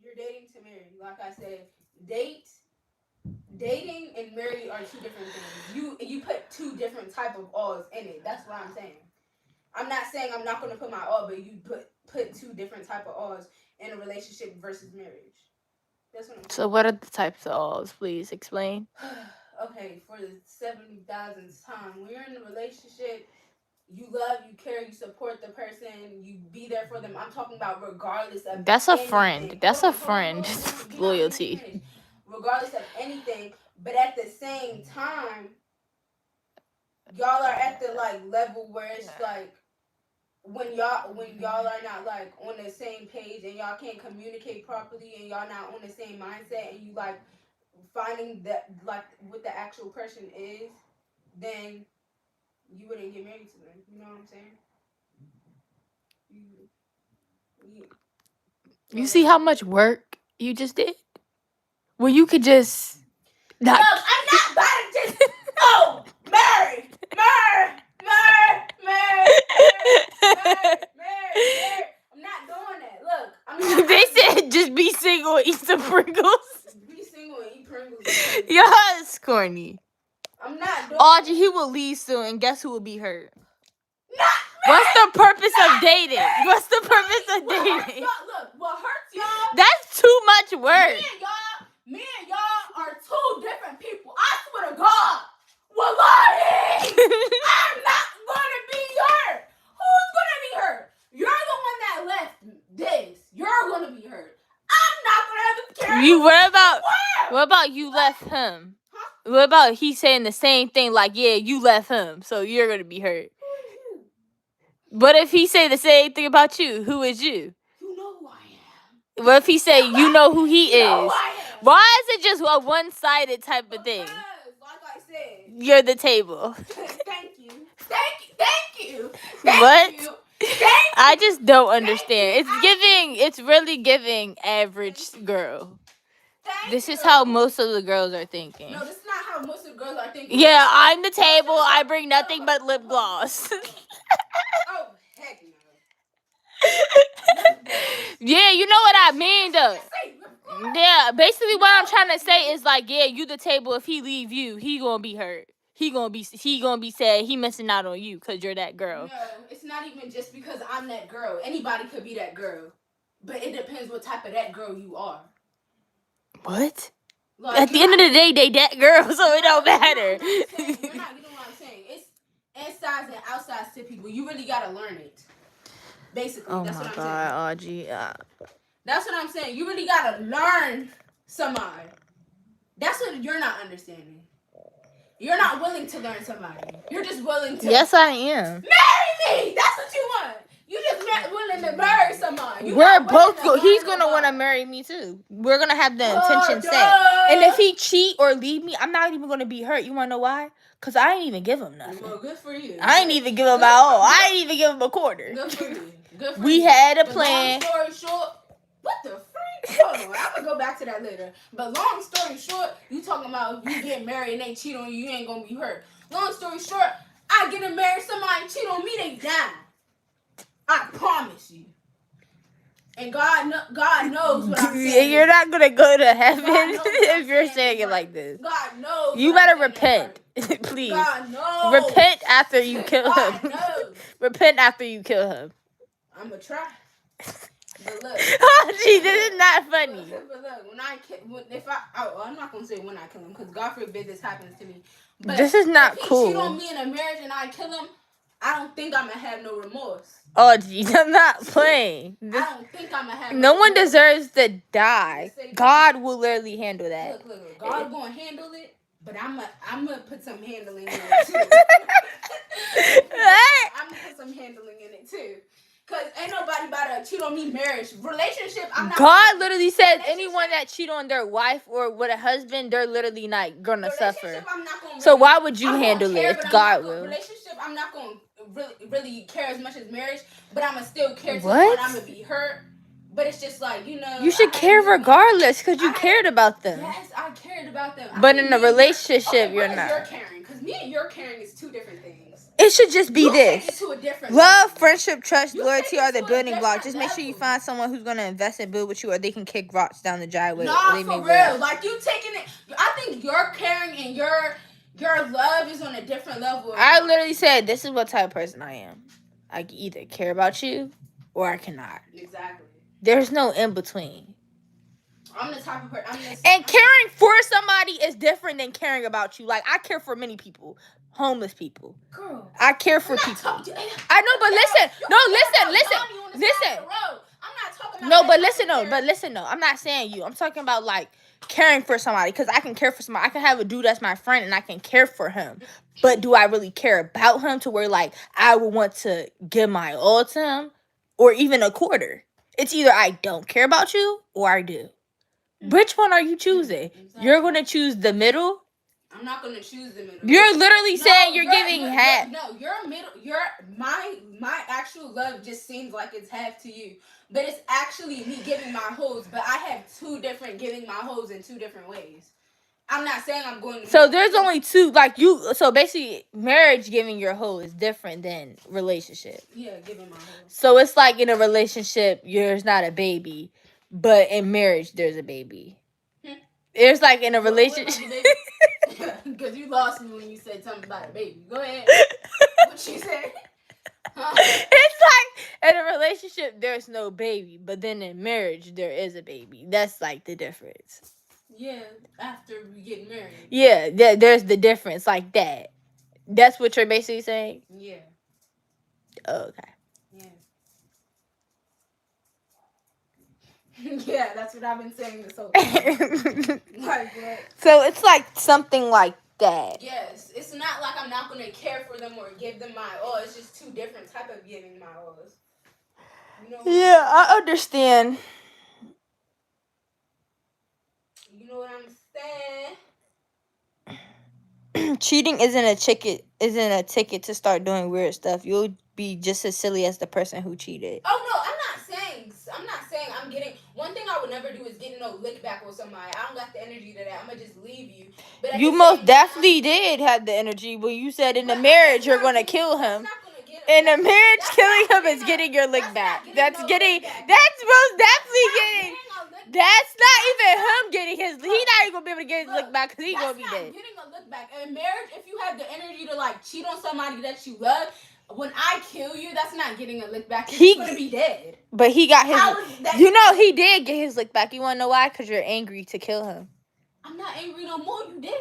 You're dating to marry. Like I said, dating and marry are two different things. You put two different type of alls in it. That's what I'm saying. I'm not saying I'm not going to put my all, but you put two different type of alls in a relationship versus marriage. That's what I'm saying. So what are the types of alls? Please explain. Okay, for the 70,000th time, when you're in a relationship, you love, you care, you support the person, you be there for them. I'm talking about regardless of That's a anything. friend. That's a friend. Loyalty. Regardless of anything, but at the same time, y'all are at the like level where it's like when y'all are not like on the same page and y'all can't communicate properly and y'all not on the same mindset and you like finding that like what the actual person is, then you wouldn't get married to them. You know what I'm saying? You see how much work you just did? Well, you could just not. Look, I'm not about to just marry. I'm not doing that. Look, I'm not. They said just be single and eat some Pringles. Be single and eat Pringles. Y'all is corny. I'm not doing Audrey, he will leave soon, and guess who will be hurt? Not What's the purpose of dating? What's the purpose of dating? Look, what hurts y'all? That's too much work. Me and y'all are two different people. I swear to God. Wallahi! I'm not gonna be hurt. Who's gonna be hurt? You're the one that left this. You're gonna be hurt. I'm not gonna have to carry You what about you left him? Huh? What about he saying the same thing like, yeah, you left him, so you're gonna be hurt. But if he say the same thing about you, who is you? You know who I am. What if he say you know who he You know is? who I am. Why is it just a one-sided type of thing? Like I said. You're the table. Thank you. Thank you. What? You. I just don't understand. It's really giving average girl. This is how most of the girls are thinking. No, this is not how most of the girls are thinking. Yeah, I'm the table. I bring nothing but lip gloss. Oh, heck no. Yeah, you know what I mean, though. Yeah, basically what I'm trying to say is like, yeah, you the table. If he leave you, he gonna be hurt. He gonna be sad. He missing out on you because you're that girl. No, it's not even just because I'm that girl. Anybody could be that girl, but it depends what type of that girl you are. What? Like, at the end of the day, they that girl, so it don't matter. You're not getting what I'm saying. It's insides and outsides to people. You really gotta learn it. Basically, Oh that's my what I'm God, saying. Audrey. That's what I'm saying. You really gotta learn somebody. That's what you're not understanding. You're not willing to learn somebody. You're just willing to. Yes, I am. Marry me. That's what you want. You just willing to marry somebody. We're both. He's gonna want to marry me too. We're gonna have the intention set. And if he cheat or leave me, I'm not even gonna be hurt. You wanna know why? Cause I ain't even give him nothing. Well, good for you. I ain't even give him my all. I ain't even give him a quarter. Good for you. Good for we you. had a plan. Long story short, what the freak? Hold on, I'm gonna go back to that later. But long story short, you talking about you get married and they cheat on you, you ain't gonna be hurt. Long story short, I get married, somebody cheat on me, they down. I promise you. And God knows what I'm saying. You're not gonna go to heaven if you're saying it like this. God knows. You better repent, please. God knows. Repent after you kill him. God knows. Repent after you kill him. I'm gonna try. But look. Oh, gee, this is not funny. But look, I'm not gonna say when I kill him, because God forbid this happens to me. But this is not cool. If he cheat on me in a marriage and I kill him, I don't think I'm gonna have no remorse. Oh, geez, I'm not playing. I don't think I'm gonna have no one remorse. deserves to die. God will literally handle that. Look, God gonna handle it, but I'm gonna put some handling in it too. I'm gonna put some handling in it too. Cause ain't nobody about to cheat on me marriage. Relationship, I'm not. God literally says anyone that cheat on their wife or with a husband, they're literally not gonna suffer. I'm not gonna so why would you handle it if God will? Relationship, I'm not gonna really care as much as marriage, but I'ma still care to the point I'm gonna be hurt. But it's just like, you know. You should care regardless because you cared about them. Yes, I cared about them. But in a relationship, you're not. Your caring, because me and your caring is two different things. It should just be this. Love, friendship, trust, You loyalty are the building different blocks. Just make sure you find someone who's going to invest and build with you, or they can kick rocks down the driveway. Nah, for real. Like, you taking it. I think your caring and your love is on a different level. I literally said, this is what type of person I am. I can either care about you or I cannot. Exactly. There's no in between. I'm the type of person. And caring for somebody is different than caring about you. Like, I care for many people. Homeless people. Girl, I care for people. I know, but listen. I'm not talking about But listen, though. I'm not saying you. I'm talking about, like, caring for somebody, because I can care for somebody. I can have a dude that's my friend and I can care for him. But do I really care about him to where, like, I would want to give my all to him or even a quarter? It's either I don't care about you or I do. Which one are you choosing? Exactly. You're going to choose the middle? I'm not going to choose the middle. You're literally saying you're giving half. No, your middle, my actual love just seems like it's half to you. But it's actually me giving my hoes. But I have two different giving my hoes in two different ways. I'm not saying I'm going to... So there's only two, like you... So basically, marriage giving your hoe is different than relationship. Yeah, giving my hoe. So it's like in a relationship, there's not a baby. But in marriage, there's a baby. It's like in a relationship... Because you lost me when you said something about a baby. Go ahead. What she said? It's like in a relationship, there's no baby. But then in marriage, there is a baby. That's like the difference. Yeah, after we get married. Yeah, there's the difference like that. That's what you're basically saying? Yeah. Oh, okay. Yeah. Yeah, that's what I've been saying this whole time. Like what? So it's like something like that. Yes, it's not like I'm not going to care for them or give them my all. It's just two different type of giving my alls. You know yeah, I understand. You know what I'm saying? Cheating isn't a ticket to start doing weird stuff. You'll be just as silly as the person who cheated. Oh no, I'm not saying I'm getting... One thing I would never do is get no lick back with somebody. I don't got the energy to that. I'm gonna just leave you. But you most definitely did have the energy when you said in the marriage you're gonna kill him. In a marriage, killing him is getting your lick back. That's most definitely getting... That's not even him getting his... He's not even gonna be able to get his lick back because he's gonna be dead. Getting a lick back. In marriage, if you have the energy to like cheat on somebody that you love, when I kill you, that's not getting a lick back. He's gonna be dead. But he got his... You know, he did get his lick back. You wanna know why? Because you're angry to kill him. I'm not angry no more. You dead.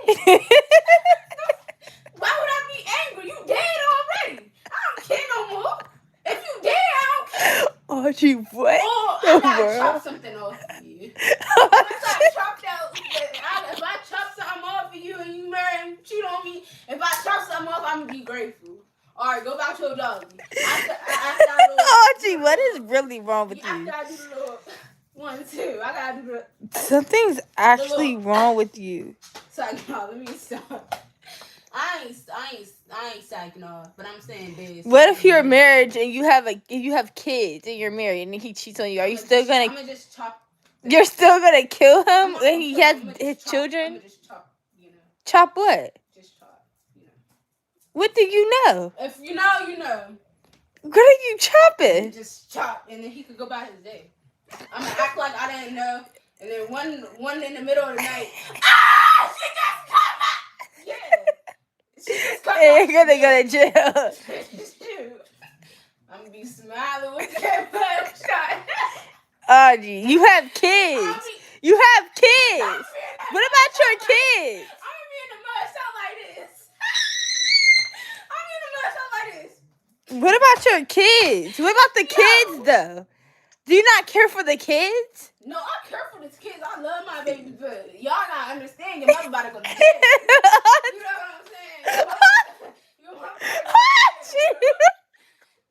Why would I be angry? You dead already. I don't care no more. If you dead, I don't care. Archie, what? Oh, I gotta chop something off of you. Once I chopped out... If I chop something off of you and you marry and cheat on me, if I chop something off, I'm gonna be grateful. All right, go back to your dog. Archie, what is really wrong with you? After I do the little 1, 2, I gotta do the... Something's actually wrong with you. Sorry, no, let me stop. I ain't psyching off, but I'm saying this. What if you're married and you have kids and you're married and he cheats on you? Are you still gonna... I'm gonna just chop... You're still gonna kill him when he has his children? I'm gonna just chop, you know. Chop what? Just chop, you know. What do you know? If you know, you know. What are you chopping? Just chop, and then he could go by his day. I'm gonna act like I didn't know, and then one in the middle of the night. Ah! She just come out! Yeah. She just come out. You're gonna go to jail. I'm gonna be smiling with that shot. Audrey, you have kids. You have kids. What about your kids? I'm gonna be in the mud shot like this. I'm in the mud shot like this. What about your kids? What about the kids, though? Do you not care for the kids? No, I care for the kids. I love my babies, but y'all not understand. Your mother about to go to jail. You know what I'm saying? Your mother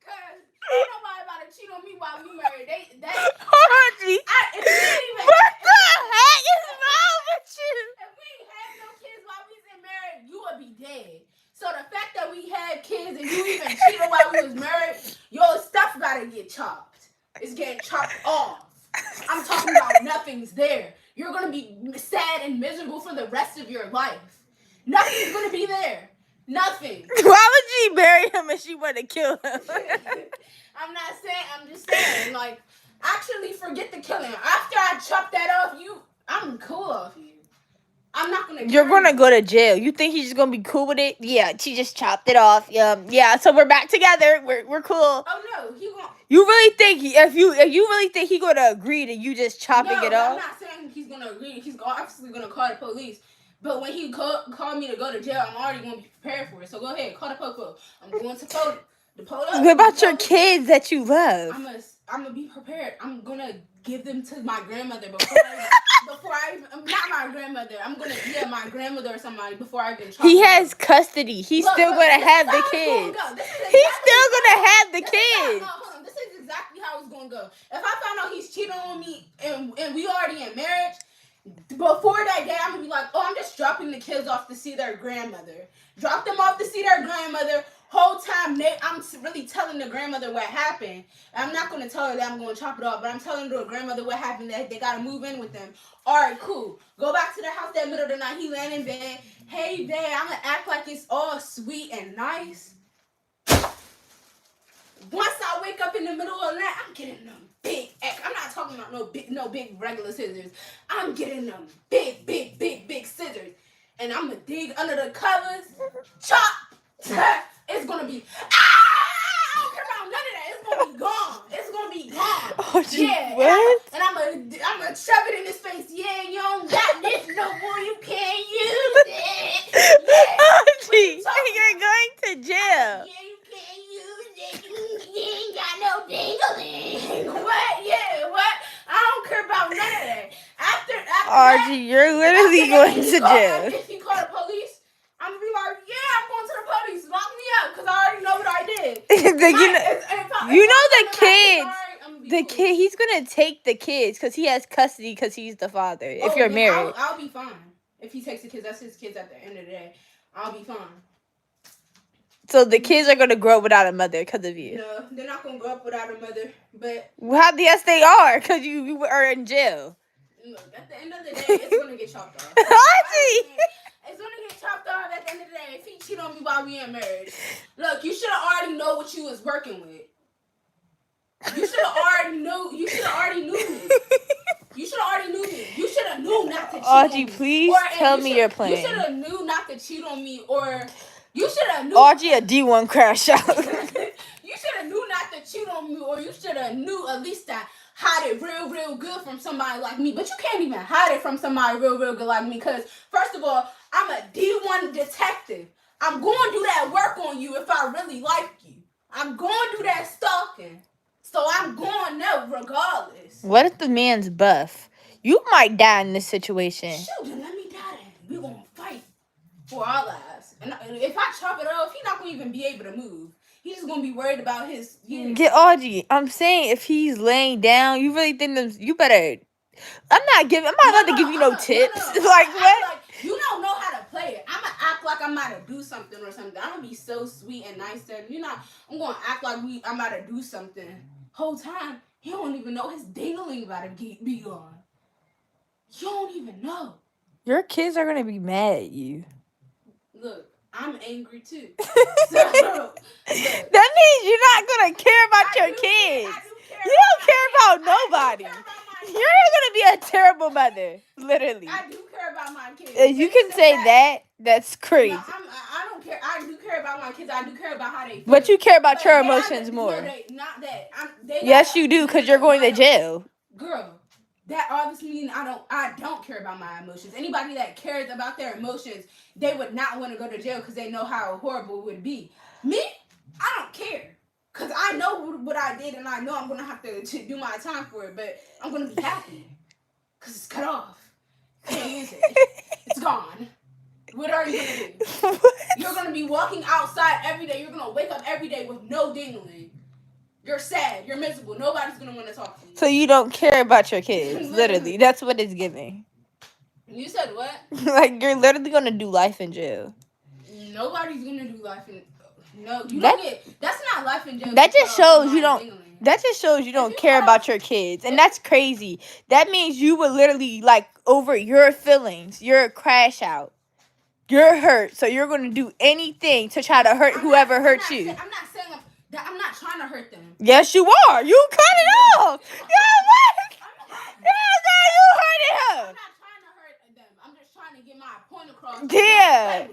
Cause ain't nobody about to cheat on me while we married. Audrey, what the heck is wrong with you? If we ain't have no kids while we was married, you would be dead. So the fact that we had kids and you even cheated while we was married, your stuff gotta get chopped. It's getting chopped off. I'm talking about nothing's there. You're gonna be sad and miserable for the rest of your life. Nothing's gonna be there. Nothing. Why would she marry him if she wanted to kill him? I'm not saying. I'm just saying. Like, actually, forget the killing. After I chop that off, I'm cool off you. I'm not gonna. You're gonna go to jail. You think he's just gonna be cool with it? Yeah, she just chopped it off. Yeah. So we're back together. We're cool. Oh no, he won't. You really think if you really think he gonna agree to you just chopping it off? I'm not saying he's gonna agree. He's obviously gonna call the police. But when he called me to go to jail, I'm already gonna be prepared for it. So go ahead, call the popo. I'm going to the police. What about your kids that you love? I'm gonna be prepared. I'm gonna give them to my grandmother before I not my grandmother. I'm gonna my grandmother or somebody before I even. He has custody. He's still gonna have the kids. He's still gonna have the kids. No, hold on. This is exactly how it's gonna go. If I found out he's cheating on me and we already in marriage, before that day, I'm gonna be like, oh, I'm just dropping the kids off to see their grandmother. Drop them off to see their grandmother. Whole time, I'm really telling the grandmother what happened. I'm not gonna tell her that I'm gonna chop it off, but I'm telling the grandmother what happened, that they gotta move in with them. All right, cool. Go back to the house that middle of the night. He laying in bed. Hey, babe, I'm gonna act like it's all sweet and nice. Once I wake up in the middle of the night, I'm getting them big. I'm not talking about no big regular scissors. I'm getting them big scissors, and I'm gonna dig under the covers. Chop. It's gonna be. I don't care about none of that. It's gonna be gone. It's gonna be gone. Oh, yeah. What? And I'm gonna shove it in his face. Yeah, you don't got this no more. You can't use it. Yeah. Archie, you're going to jail. Yeah, you can't use it. You ain't got no dingling. What? Yeah, what? I don't care about none of that. After Archie, you're literally going to jail. If he called the police, I'm gonna be like, yeah, I'm going to the police. Lock me up, because I already know what I did. The kid, he's gonna take the kids because he has custody because he's the father. If you're married, I'll be fine. If he takes the kids, that's his kids at the end of the day. I'll be fine. So the kids are gonna grow up without a mother because of you. No, they're not gonna grow up without a mother. But yes, they are, because you are in jail. Look, at the end of the day, it's gonna get chopped off. Archie! It's gonna get chopped off at the end of the day. If he cheat on me while we in marriage, look, you should have already know what you was working with. You should have already knew. You should have already knew me. You should have already knew me. You should have knew not to cheat on me. Archie, please tell me your plan. You should have knew not to cheat on me, or you should have knew. Archie, a D1 crash out. You should have knew not to cheat on me, or you should have knew at least that hide it real good from somebody like me. But you can't even hide it from somebody real good like me, because first of all, I'm a D1 detective. I'm going to do that work on you if I really like you. I'm going to do that stalking. So I'm going there regardless. What if the man's buff? You might die in this situation. Shoot, then let me die then. We're going to fight for our lives. And if I chop it off, he's not going to even be able to move. He's just going to be worried about his... Get Audrey. I'm saying if he's laying down, you really think that you better... I'm not about to give you no tips. No. Like, what? Like, you don't know how to play it. I'm going to act like I'm about to do something or something. I'm going to be so sweet and nice to him. I'm going to act like I'm about to do something. Whole time, he don't even know his dingling about to be gone. You don't even know. Your kids are going to be mad at you. Look, I'm angry too. That means you're not going to care about your kids. You don't care about nobody. You're going to be a terrible mother. Literally. I do care about my kids. You can say that. That's crazy. No, I don't care. I do care about my kids. I do care about how they feel. But you care about your emotions more. No, not that. Yes, you do, because you're going to jail. Girl, that obviously means I don't care about my emotions. Anybody that cares about their emotions, they would not want to go to jail because they know how horrible it would be. Me, I don't care. Because I know what I did, and I know I'm going to have to do my time for it, but I'm going to be happy. Because it's cut off. Can't use it. It's gone. What are you going to do? What? You're going to be walking outside every day. You're going to wake up every day with no dingling. You're sad. You're miserable. Nobody's going to want to talk to you. So you don't care about your kids. Literally. That's what it's giving. You said what? Like, you're literally going to do life in jail. Nobody's going to do life in... No, you don't get... That's not life in jail. That just shows you don't... That just shows you don't care about your kids. And that's crazy. That means you would literally, like, over your feelings, you're a crash out. You're hurt, so you're going to do anything to try to hurt whoever hurt you. I'm not saying that I'm not trying to hurt them. Yes, you are. You cut it off. Yo, what? You hurt him. I'm not trying to hurt them. I'm just trying to get my point across. Yeah.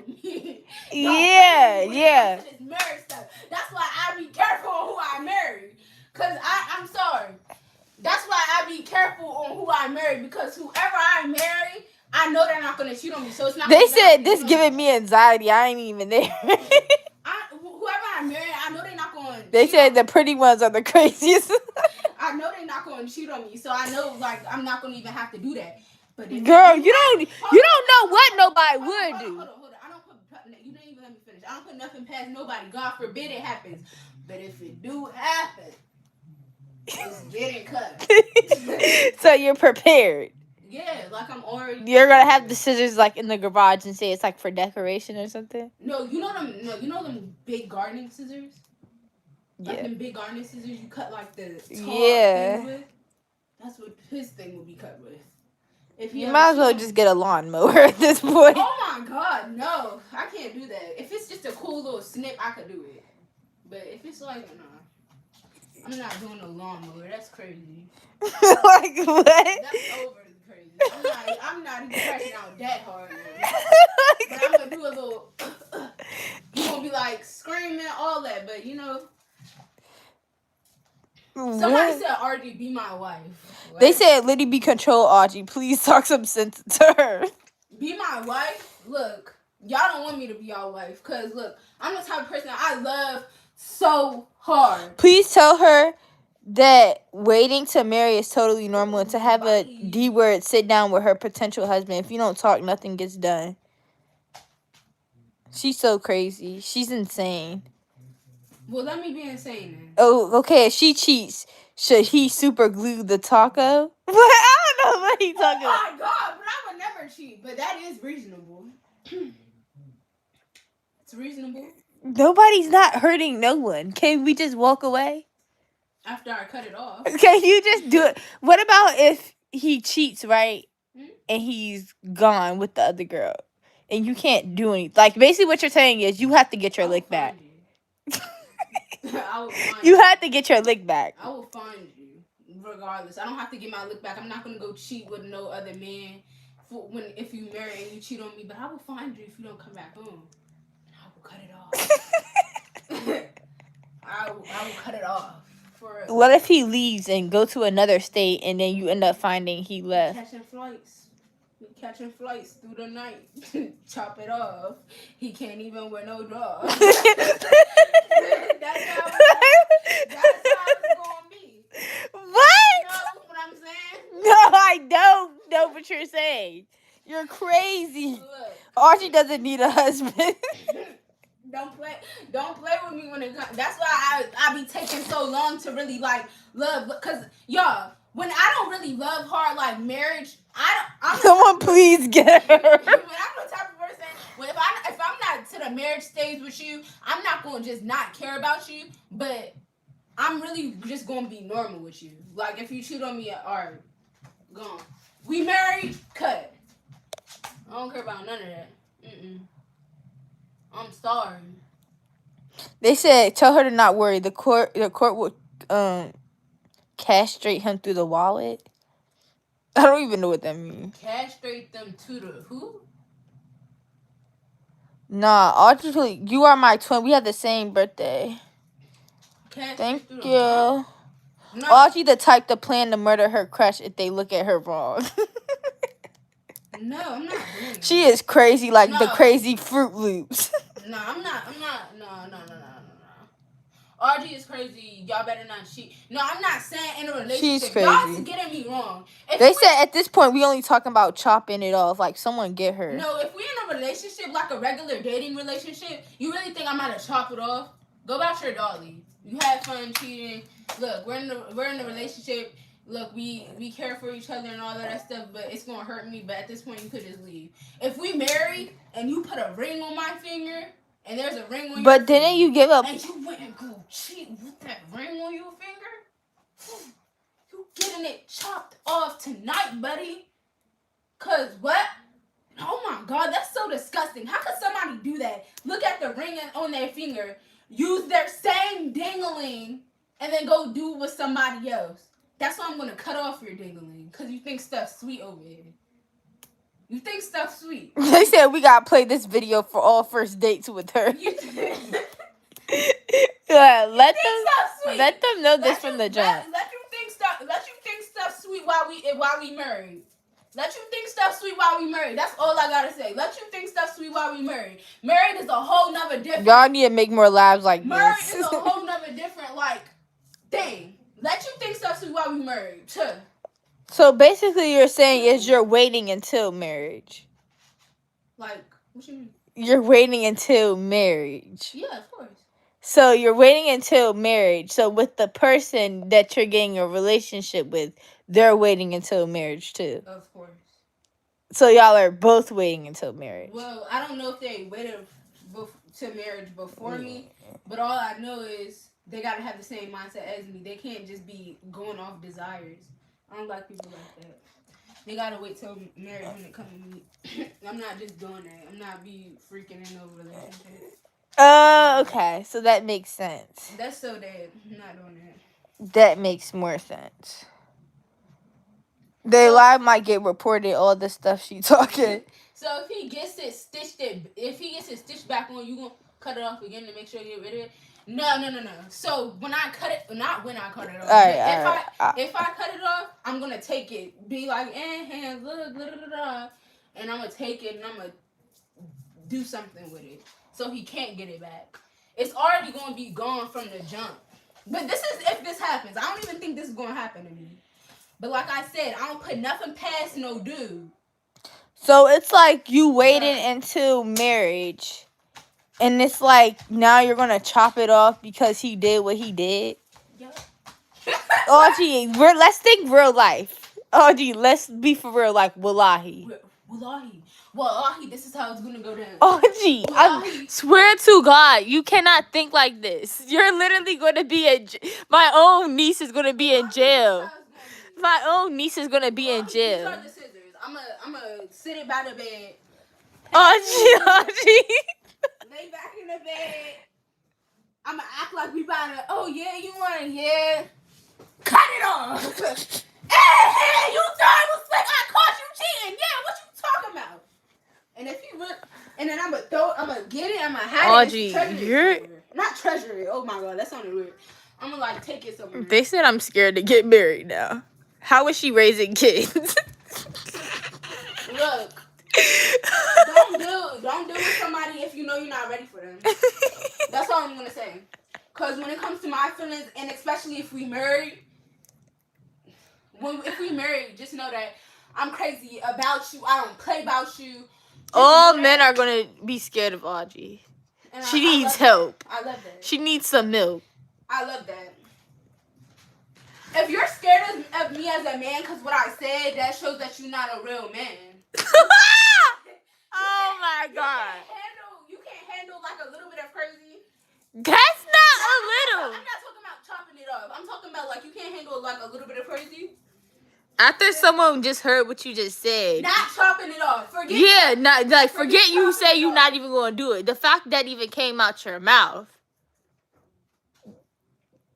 Yeah. This marriage stuff. That's why I be careful on who I marry. Because I'm sorry. That's why I be careful on who I marry. Because whoever I marry, I know they're not going to cheat on me. So it's not. They said this giving me anxiety. I ain't even there. Whoever I marry, I know they're not going to They said the pretty ones are the craziest. I know they're not going to cheat on me, so I know like I'm not going to even have to do that. But if Girl, you don't know what nobody would do. Hold on. I don't put. You didn't even let me finish. I don't put nothing past nobody. God forbid it happens. But if it do happen, it's getting cut. So you're prepared. Yeah, like I'm already. You're gonna have the scissors like in the garage and say it's like for decoration or something. No, you know them. No, you know them big gardening scissors. Like Yeah. them big gardening scissors you cut like the tall things with. That's what his thing will be cut with. If you might as well just get a lawnmower at this point. Oh my God, no, I can't do that. If it's just a cool little snip, I could do it. But if it's like, nah, I'm not doing no lawnmower. That's crazy. Like what? That's overly crazy. I'm not even cracking out that hard. But I'm gonna do a little. You gonna be like screaming all that, but you know. Somebody said Audrey be my wife. What? They said Liddy be control Audrey. Please talk some sense to her. Be my wife? Look, y'all don't want me to be your wife. Because, look, I'm the type of person I love so hard. Please tell her that waiting to marry is totally normal and to have a D word sit down with her potential husband. If you don't talk, nothing gets done. She's so crazy. She's insane. Well, let me be insane then. Oh, okay. If she cheats, should he super glue the taco? What? I don't know what he's talking about. Oh my God, but I would never cheat. But that is reasonable. It's reasonable. Nobody's not hurting no one. Can we just walk away? After I cut it off. Can you just do it? What about if he cheats, right? And he's gone with the other girl. And you can't do anything. Like, basically what you're saying is you have to get your lick back. You have to get your lick back. I will find you, regardless. I don't have to get my lick back. I'm not gonna go cheat with no other man if you marry and you cheat on me. But I will find you if you don't come back home. I will cut it off. I will cut it off. For what if he leaves and go to another state and then you end up finding he left? Catching flights through the night. Chop it off. He can't even wear no drawers. That's how it's gonna be. What? You know what I'm saying? No, I don't know what you're saying. You're crazy. Look, Archie doesn't need a husband. Don't play with me when it comes. That's why I be taking so long to really like love, because y'all, when I don't really love hard like marriage, Someone please get her. When I'm the type of person, if I'm not to the marriage stage with you, I'm not gonna just not care about you, but I'm really just gonna be normal with you. Like if you cheat on me, alright, gone. We married, cut. I don't care about none of that. I'm sorry. They said tell her to not worry. The court will castrate him through the wallet. I don't even know what that means. Castrate them to the who? Nah, Audrey, you are my twin. We have the same birthday. Thank you. No. Audrey the type to plan to murder her crush if they look at her wrong. No, I'm not doing that. She is crazy like the crazy Fruit Loops. No, I'm not. No. Audrey is crazy. Y'all better not cheat. No, I'm not saying in a relationship. She's crazy. Y'all getting me wrong. They said at this point we only talking about chopping it off. Like someone get her. No, if we in a relationship, like a regular dating relationship, you really think I'm gonna chop it off? Go about your dolly. You had fun cheating. Look, we're in the relationship. Look, we care for each other and all of that stuff, but it's gonna hurt me. But at this point, you could just leave. If we married and you put a ring on my finger. And there's a ring on your But didn't you give up? And you went and go cheat with that ring on your finger? You getting it chopped off tonight, buddy. Cause what? Oh my God, that's so disgusting. How could somebody do that? Look at the ring on their finger, use their same dingling, and then go do it with somebody else. That's why I'm gonna cut off your dingling. Cause you think stuff's sweet over here. You think stuff's sweet. They said we gotta play this video for all first dates with her. Yeah, let them know this from the jump. Let you think stuff sweet while we married. Let you think stuff sweet while we married. That's all I gotta say. Let you think stuff sweet while we married. Married is a whole nother different. Y'all need to make more lives like married this. Married is a whole nother different thing. Let you think stuff sweet while we married. Tuh. So basically, you're saying is you're waiting until marriage. What you mean? You're waiting until marriage. Yeah, of course. So you're waiting until marriage. So with the person that you're getting a relationship with, they're waiting until marriage too. Of course. So y'all are both waiting until marriage. Well, I don't know if they waited to marriage before me, but all I know is they gotta have the same mindset as me. They can't just be going off desires. I don't like people like that. They gotta wait till marriage when it comes to me. I'm not just doing that. I'm not be freaking in no relationship. Oh, okay. So that makes sense. That's so dead. I'm not doing that. That makes more sense. The lie might get reported, all the stuff she talking. So if he gets it stitched back on, you gonna cut it off again to make sure you get rid of it? No. So when I cut it, not when I cut it off. If I cut it off, I'm gonna take it. Be like, hands, and I'm gonna take it and I'm gonna do something with it so he can't get it back. It's already gonna be gone from the jump. But this is if this happens. I don't even think this is gonna happen to me. But like I said, I don't put nothing past no dude. So it's like you waited until marriage, and it's like now you're gonna chop it off because he did what he did. Yep. Oh gee, let's think real life. Oh gee, let's be for real, like wallahi. Wallahi, this is how it's gonna go down. Oh gee, I swear to God, you cannot think like this. You're literally gonna be my own niece is gonna be in jail. My own niece is gonna be in jail. These are the scissors. I'm gonna sit it by the bed. Oh gee. Lay back in the bed. I'm gonna act like we about to. Oh yeah, you want it? Cut it off. Hey, you thought it was slick. I caught you cheating. Yeah, what you talking about? And if you look, and then I'm gonna get it. I'm gonna hide it. You're not treasure it. Oh my God, that sounded weird. I'm gonna take it somewhere. They said I'm scared to get married now. How is she raising kids? Look, don't deal with somebody if you know you're not ready for them. That's all I'm gonna say. Cause when it comes to my feelings, and especially if we married, if we married, just know that I'm crazy about you. I don't play about you. All men are gonna be scared of Audrey. She needs help. I love that. She needs some milk. I love that. If you're scared of me as a man, because what I said, that shows that you're not a real man. Oh my God. You can't handle like a little bit of crazy. That's not a little. I'm not talking about chopping it up. I'm talking about like you can't handle like a little bit of crazy. After someone just heard what you just said. Not chopping it off. Forget you say you're not even going to do it. The fact that even came out your mouth.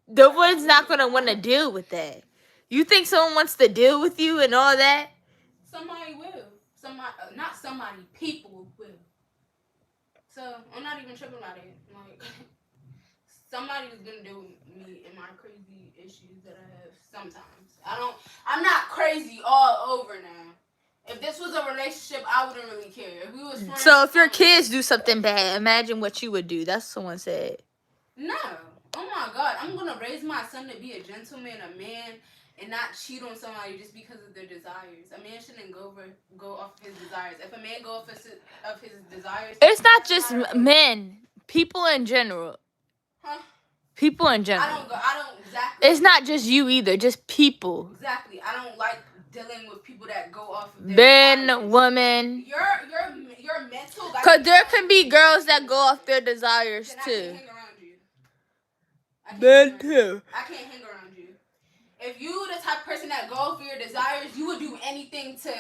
The one's not going to want to deal with that. You think someone wants to deal with you and all that? Somebody will. People will. So, I'm not even tripping about it. Like, somebody's going to deal with me and my crazy issues that I have sometimes. I'm not crazy all over now. If this was a relationship, I wouldn't really care. If we was friends, so if your kids do something bad, imagine what you would do. That's what someone said. No. Oh my God. I'm going to raise my son to be a gentleman, a man, and not cheat on somebody just because of their desires. A man shouldn't go off his desires. If a man go off of his desires... It's not just men. People in general. Huh? People in general. I don't exactly. It's not just you either. Just people. Exactly. I don't like dealing with people that go off of their men, desires. women. Your mental... Because there can be girls that go off their desires too. Men too. I can't hang around you. If you the type of person that go off your desires, you would do anything to...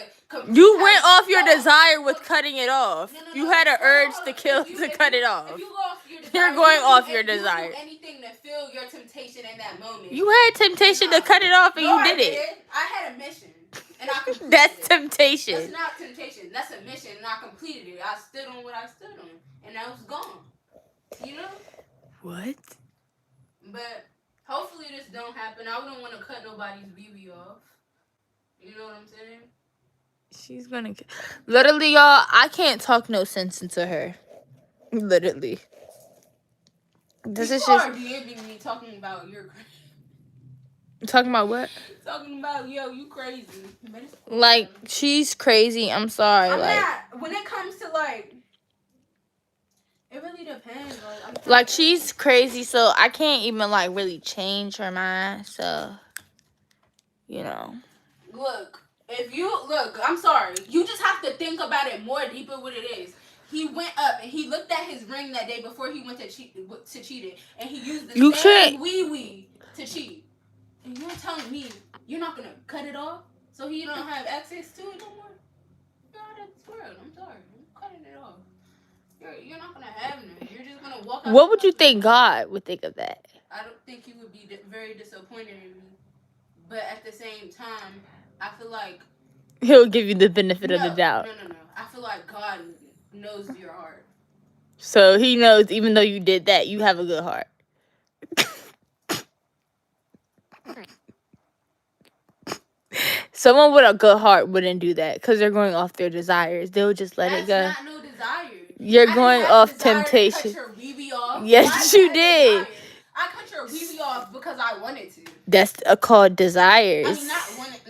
You went off your desire with cutting it off. No. You had an urge to cut it off. If you go off your desire, you're going off your desire. You would do anything to feel your temptation in that moment. You had temptation to cut it off and you did it. I had a mission. And I completed That's it. temptation. That's not temptation. That's a mission and I completed it. I stood on what I stood on. And that was gone. You know? What? But... hopefully this don't happen. I wouldn't want to cut nobody's BB off. You know what I'm saying? She's gonna literally, y'all. I can't talk no sense into her. Literally, this People is just are DMing me talking about you're crazy. talking about what? Talking about you crazy. But it's cool, Like man. she's crazy. I'm sorry. I'm like not. When it comes to like, it really depends. like she's crazy, so I can't even like really change her mind. So you know. Look, if you look, I'm sorry. You just have to think about it more deeper. What it is. He went up and he looked at his ring that day before he went to cheat it, and he used the same wee to cheat. And you're telling me you're not gonna cut it off so he don't have access to it no more? You're out of this world. I'm sorry. I'm cutting it off. You're not gonna have none. You're just gonna walk out. What would you think God would think of that? I don't think he would be very disappointed in me, but at the same time, I feel like He'll give you the benefit of the doubt. No. I feel like God knows your heart. So he knows even though you did that, you have a good heart. Someone with a good heart wouldn't do that because they're going off their desires. They'll just let it go. That's not no desire. You're going off temptation. To cut your wee off. Yes, you did. Desire? I cut your wee off because I wanted to. That's called desires. I mean,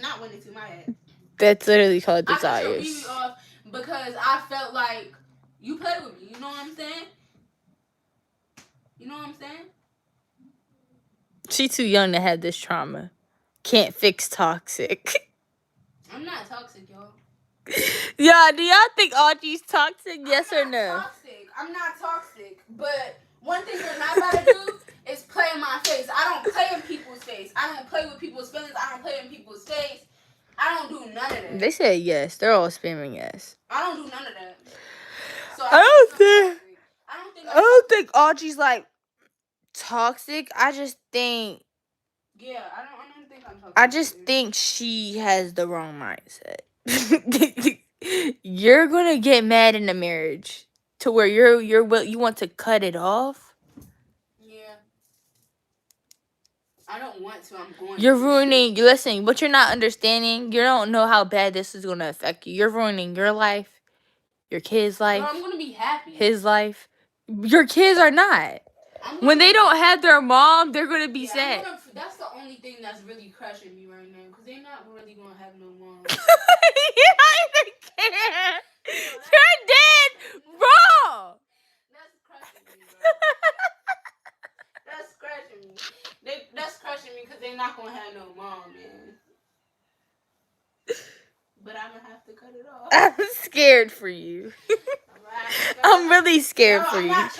not wanted to. My head. That's literally called desires. I cut your wee off because I felt like you play with me. You know what I'm saying? You know what I'm saying? She's too young to have this trauma. Can't fix toxic. I'm not toxic, y'all. Yeah, do y'all think Audrey's toxic? Yes or no? I'm not toxic. But one thing you're not about to do is play in my face. I don't play in people's face. I don't play with people's feelings. I don't play in people's face. I don't do none of that. They said yes. They're all spamming yes. I don't do none of that. So I don't think Audrey's like toxic. I just think. Yeah, I don't think I'm toxic. I just think she has the wrong mindset. You're gonna get mad in a marriage to where you want to cut it off. Yeah. I don't want to. I'm going. You're ruining. Listen, what you're not understanding. You don't know how bad this is gonna affect you. You're ruining your life, your kid's life. Girl, I'm gonna be happy. His life. Your kids are not. When they don't have their mom, they're gonna be sad. That's the only thing that's really crushing me right now, because they're not really gonna have no mom. You don't even care. You're dead wrong. That's crushing me, bro. That's crushing me. That's crushing me because they're not gonna have no mom, man. But I'm gonna have to cut it off. I'm scared for you. I'm really scared for you. Cause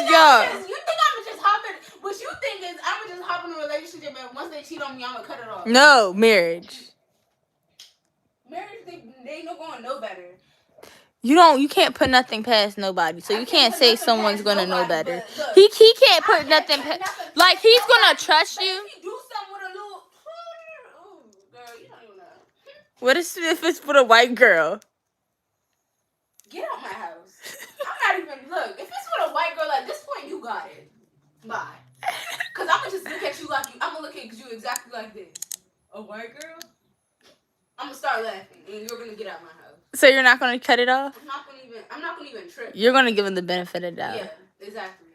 y'all. You think I'm gonna just hop in? What you think is I'm gonna just hop in a relationship and once they cheat on me, I'm gonna cut it off? No, marriage. Marriage, they ain't no going no better. You can't put nothing past nobody, so you can't say someone's gonna know better. He can't put nothing past. Like he's gonna trust you. If he do something with a little, girl, you don't even know. What if it's for a white girl? Get out my house. I'm not even, look, if it's with a white girl at this point, you got it. Bye. Because I'm going to just look at you like you, I'm going to look at you exactly like this. A white girl? I'm going to start laughing and you're going to get out my house. So you're not going to cut it off? I'm not going to even trip. You're going to give him the benefit of the doubt. Yeah, exactly.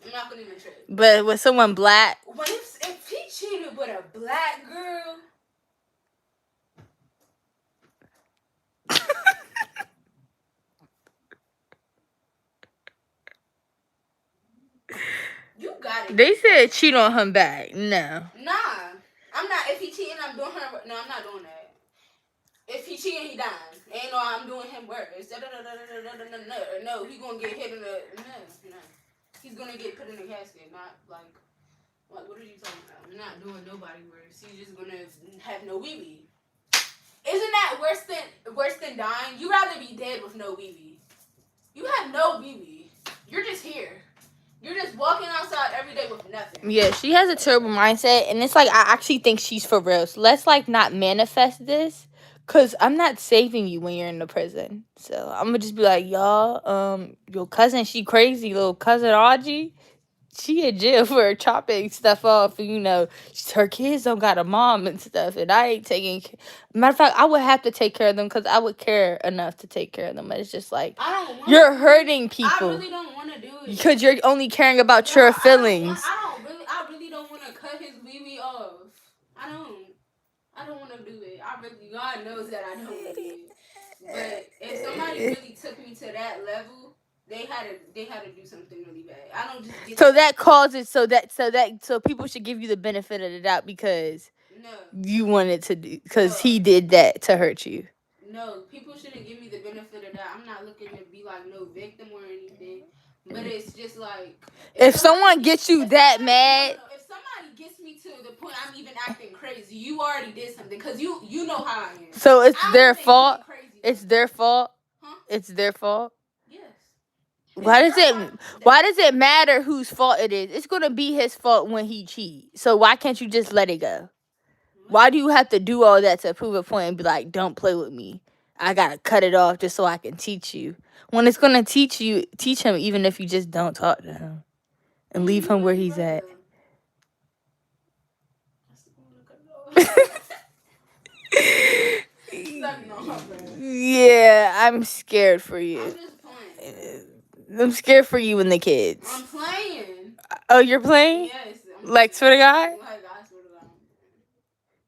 I'm not going to even trip. But with someone black? If he cheated with a black girl... You got it. They said cheat on him back. No. Nah. I'm not. If he cheating, I'm doing her. No, I'm not doing that. If he cheating, he dying. Ain't no, I'm doing him worse. No, he gonna get hit in the. No. He's gonna get put in a casket. Not like what are you talking about? I'm not doing nobody worse. He's just gonna have no wee wee. Isn't that worse than dying? You rather be dead with no wee wee. You have no wee wee. You're just here. You're just walking outside every day with nothing. Yeah, she has a terrible mindset, and it's like I actually think she's for real. So let's like not manifest this, cause I'm not saving you when you're in the prison. So I'm gonna just be like, y'all, your cousin, she crazy, little cousin Audrey. she in jail for chopping stuff off. And, her kids don't got a mom and stuff. And I ain't taking. Matter of fact, I would have to take care of them because I would care enough to take care of them. But it's just like you're hurting people. I really don't want to do it because you're only caring about your feelings. I really don't want to cut his wee off. I don't want to do it. God knows that I don't want to do it. But if somebody really took me to that level, they had to do something really bad. I don't just get so that causes so people should give you the benefit of the doubt because you wanted to do because he did that to hurt you. No, people shouldn't give me the benefit of that. I'm not looking to be like no victim or anything. But it's just like if someone gets you that mad. If somebody gets me to the point I'm even acting crazy, you already did something because you know how I am. So it's their fault. It's their fault. Huh? It's their fault. Yes. Why does it matter whose fault it is? It's gonna be his fault when he cheats. So why can't you just let it go? Why do you have to do all that to prove a point and be like, don't play with me? I gotta cut it off just so I can teach you. When it's gonna teach him even if you just don't talk to him. And leave him where he's at. Yeah, I'm scared for you. I'm just playing. I'm scared for you and the kids. I'm playing. Oh, you're playing? Yes. Like, swear to God? Like, I swear to God.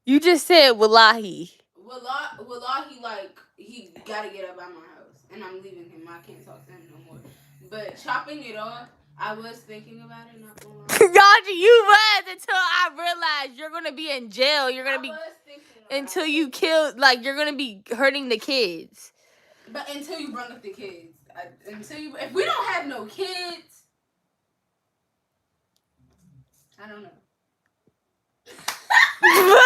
You just said wallahi. Wallahi, like, he gotta get up out my house. And I'm leaving him. I can't talk to him no more. But chopping it off, I was thinking about it, not gonna lie. Dodgy, you was until I realized you're gonna be in jail. You're gonna be until you kill. Like you're gonna be hurting the kids. But until you bring up the kids, if we don't have no kids, I don't know. What?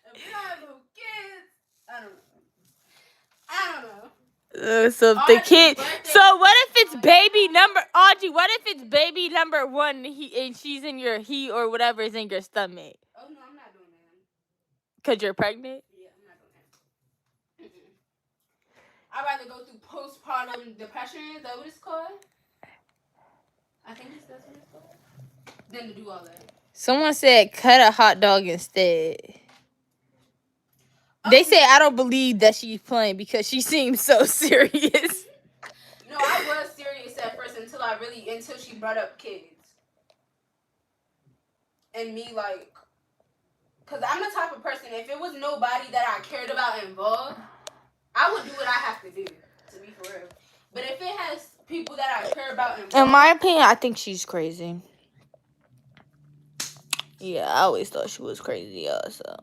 If we don't have no kids, I don't know. So if the kid, so what if it's baby number Audrey? What if it's baby number 1? And she's in he or whatever is in your stomach. Oh no, I'm not doing that. 'Cause you're pregnant. Yeah, I'm not doing that. I'd rather go through postpartum depression. Is that what it's called? I think that's what it's called. Than to do all that. Someone said cut a hot dog instead. They say I don't believe that she's playing because she seems so serious. No, I was serious at first until she brought up kids. And me, like, because I'm the type of person, if it was nobody that I cared about involved, I would do what I have to do, to be for real. But if it has people that I care about involved. In my opinion, I think she's crazy. Yeah, I always thought she was crazy, so,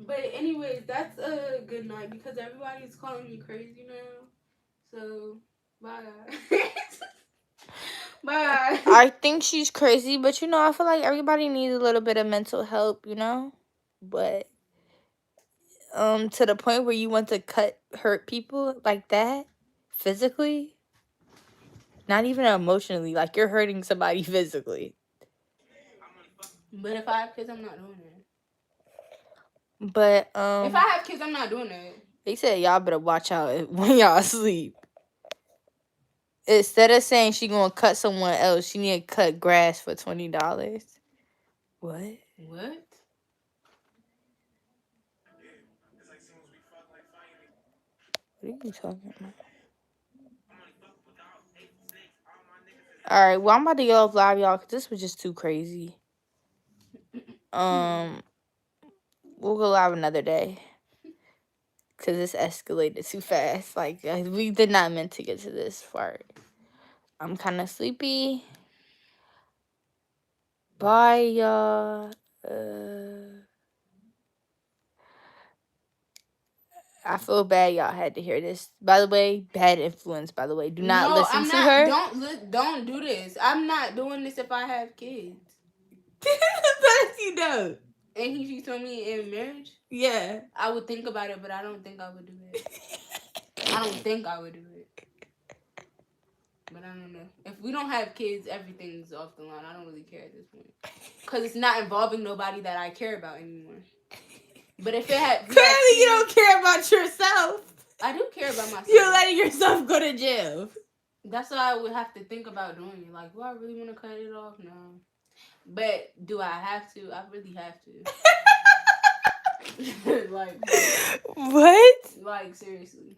But anyways, that's a good night because everybody's calling me crazy now. So, bye. Bye. I think she's crazy, but I feel like everybody needs a little bit of mental help, But to the point where you want to hurt people like that, physically, not even emotionally, like you're hurting somebody physically. But if I have kids, I'm not doing it. But if I have kids, I'm not doing it. They said y'all better watch out when y'all asleep. Instead of saying she gonna cut someone else, she need to cut grass for $20. What? What? What are you talking about? Alright, well I'm about to go off live, y'all, because this was just too crazy. We'll go live another day. Because this escalated too fast. Like, we did not meant to get to this part. I'm kind of sleepy. Bye, y'all. I feel bad y'all had to hear this. By the way, bad influence, by the way. Do not listen to her. Don't do this. I'm not doing this if I have kids. But you know. And he told me in marriage? Yeah. I would think about it, but I don't think I would do it. I don't think I would do it. But I don't know. If we don't have kids, everything's off the line. I don't really care at this point. Because it's not involving nobody that I care about anymore. But if it had... Clearly you don't care about yourself. I do care about myself. You're letting yourself go to jail. That's why I would have to think about doing it. Like, do I really want to cut it off? No. But do I have to? I really have to. Like, What? like seriously.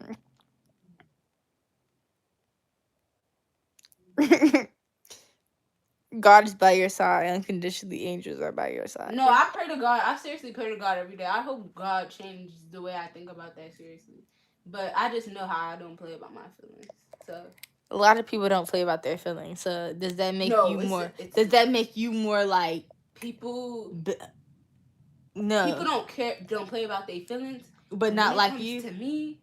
God is by your side. Unconditionally, angels are by your side. No, I pray to God. I seriously pray to God every day. I hope God changes the way I think about that seriously. But I just know how I don't play about my feelings. So a lot of people don't play about their feelings. So does that make No, you it's- more? it's- Does that make you more like people no? don't play about their feelings. But When not it like comes you. to me,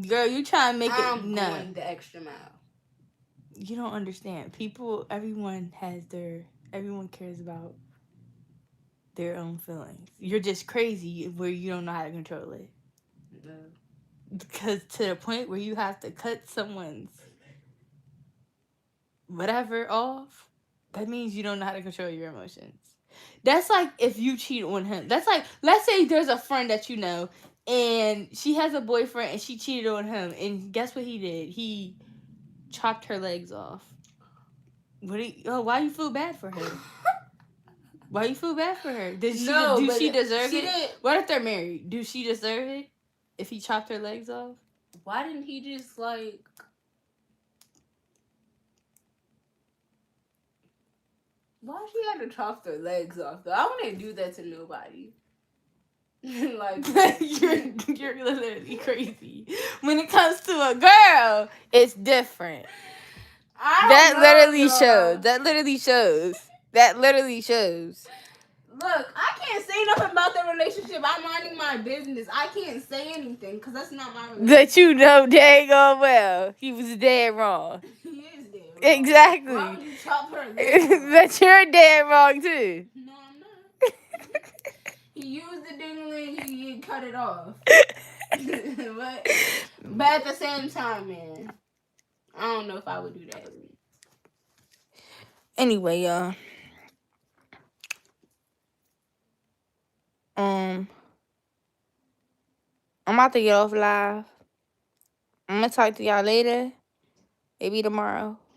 Girl, you trying to make I'm it no. going the extra mile. You don't understand. People, everyone cares about their own feelings. You're just crazy where you don't know how to control it. No. Because to the point where you have to cut someone's whatever off, that means you don't know how to control your emotions. That's like if you cheat on him. That's like, let's say there's a friend that you know and she has a boyfriend and she cheated on him, and guess what he did? He chopped her legs off. Why you feel bad for her? Why you feel bad for her? Do she deserve it? What if they're married? Do she deserve it if he chopped her legs off? Why didn't he just like? Why she had to chop their legs off though? I wouldn't do that to nobody. Like you're literally crazy. When it comes to a girl, it's different. That literally shows. Look, I can't say nothing about the relationship. I'm minding my business. I can't say anything because that's not my relationship. That you know dang on well. He was dead wrong. He is dead wrong. Exactly. Why would you chop her legs off? That you're dead wrong too. No, I'm not. He used the dingling, he cut it off. but at the same time, man, I don't know if I would do that. Anyway, y'all. I'm about to get off live. I'm gonna talk to y'all later. Maybe tomorrow.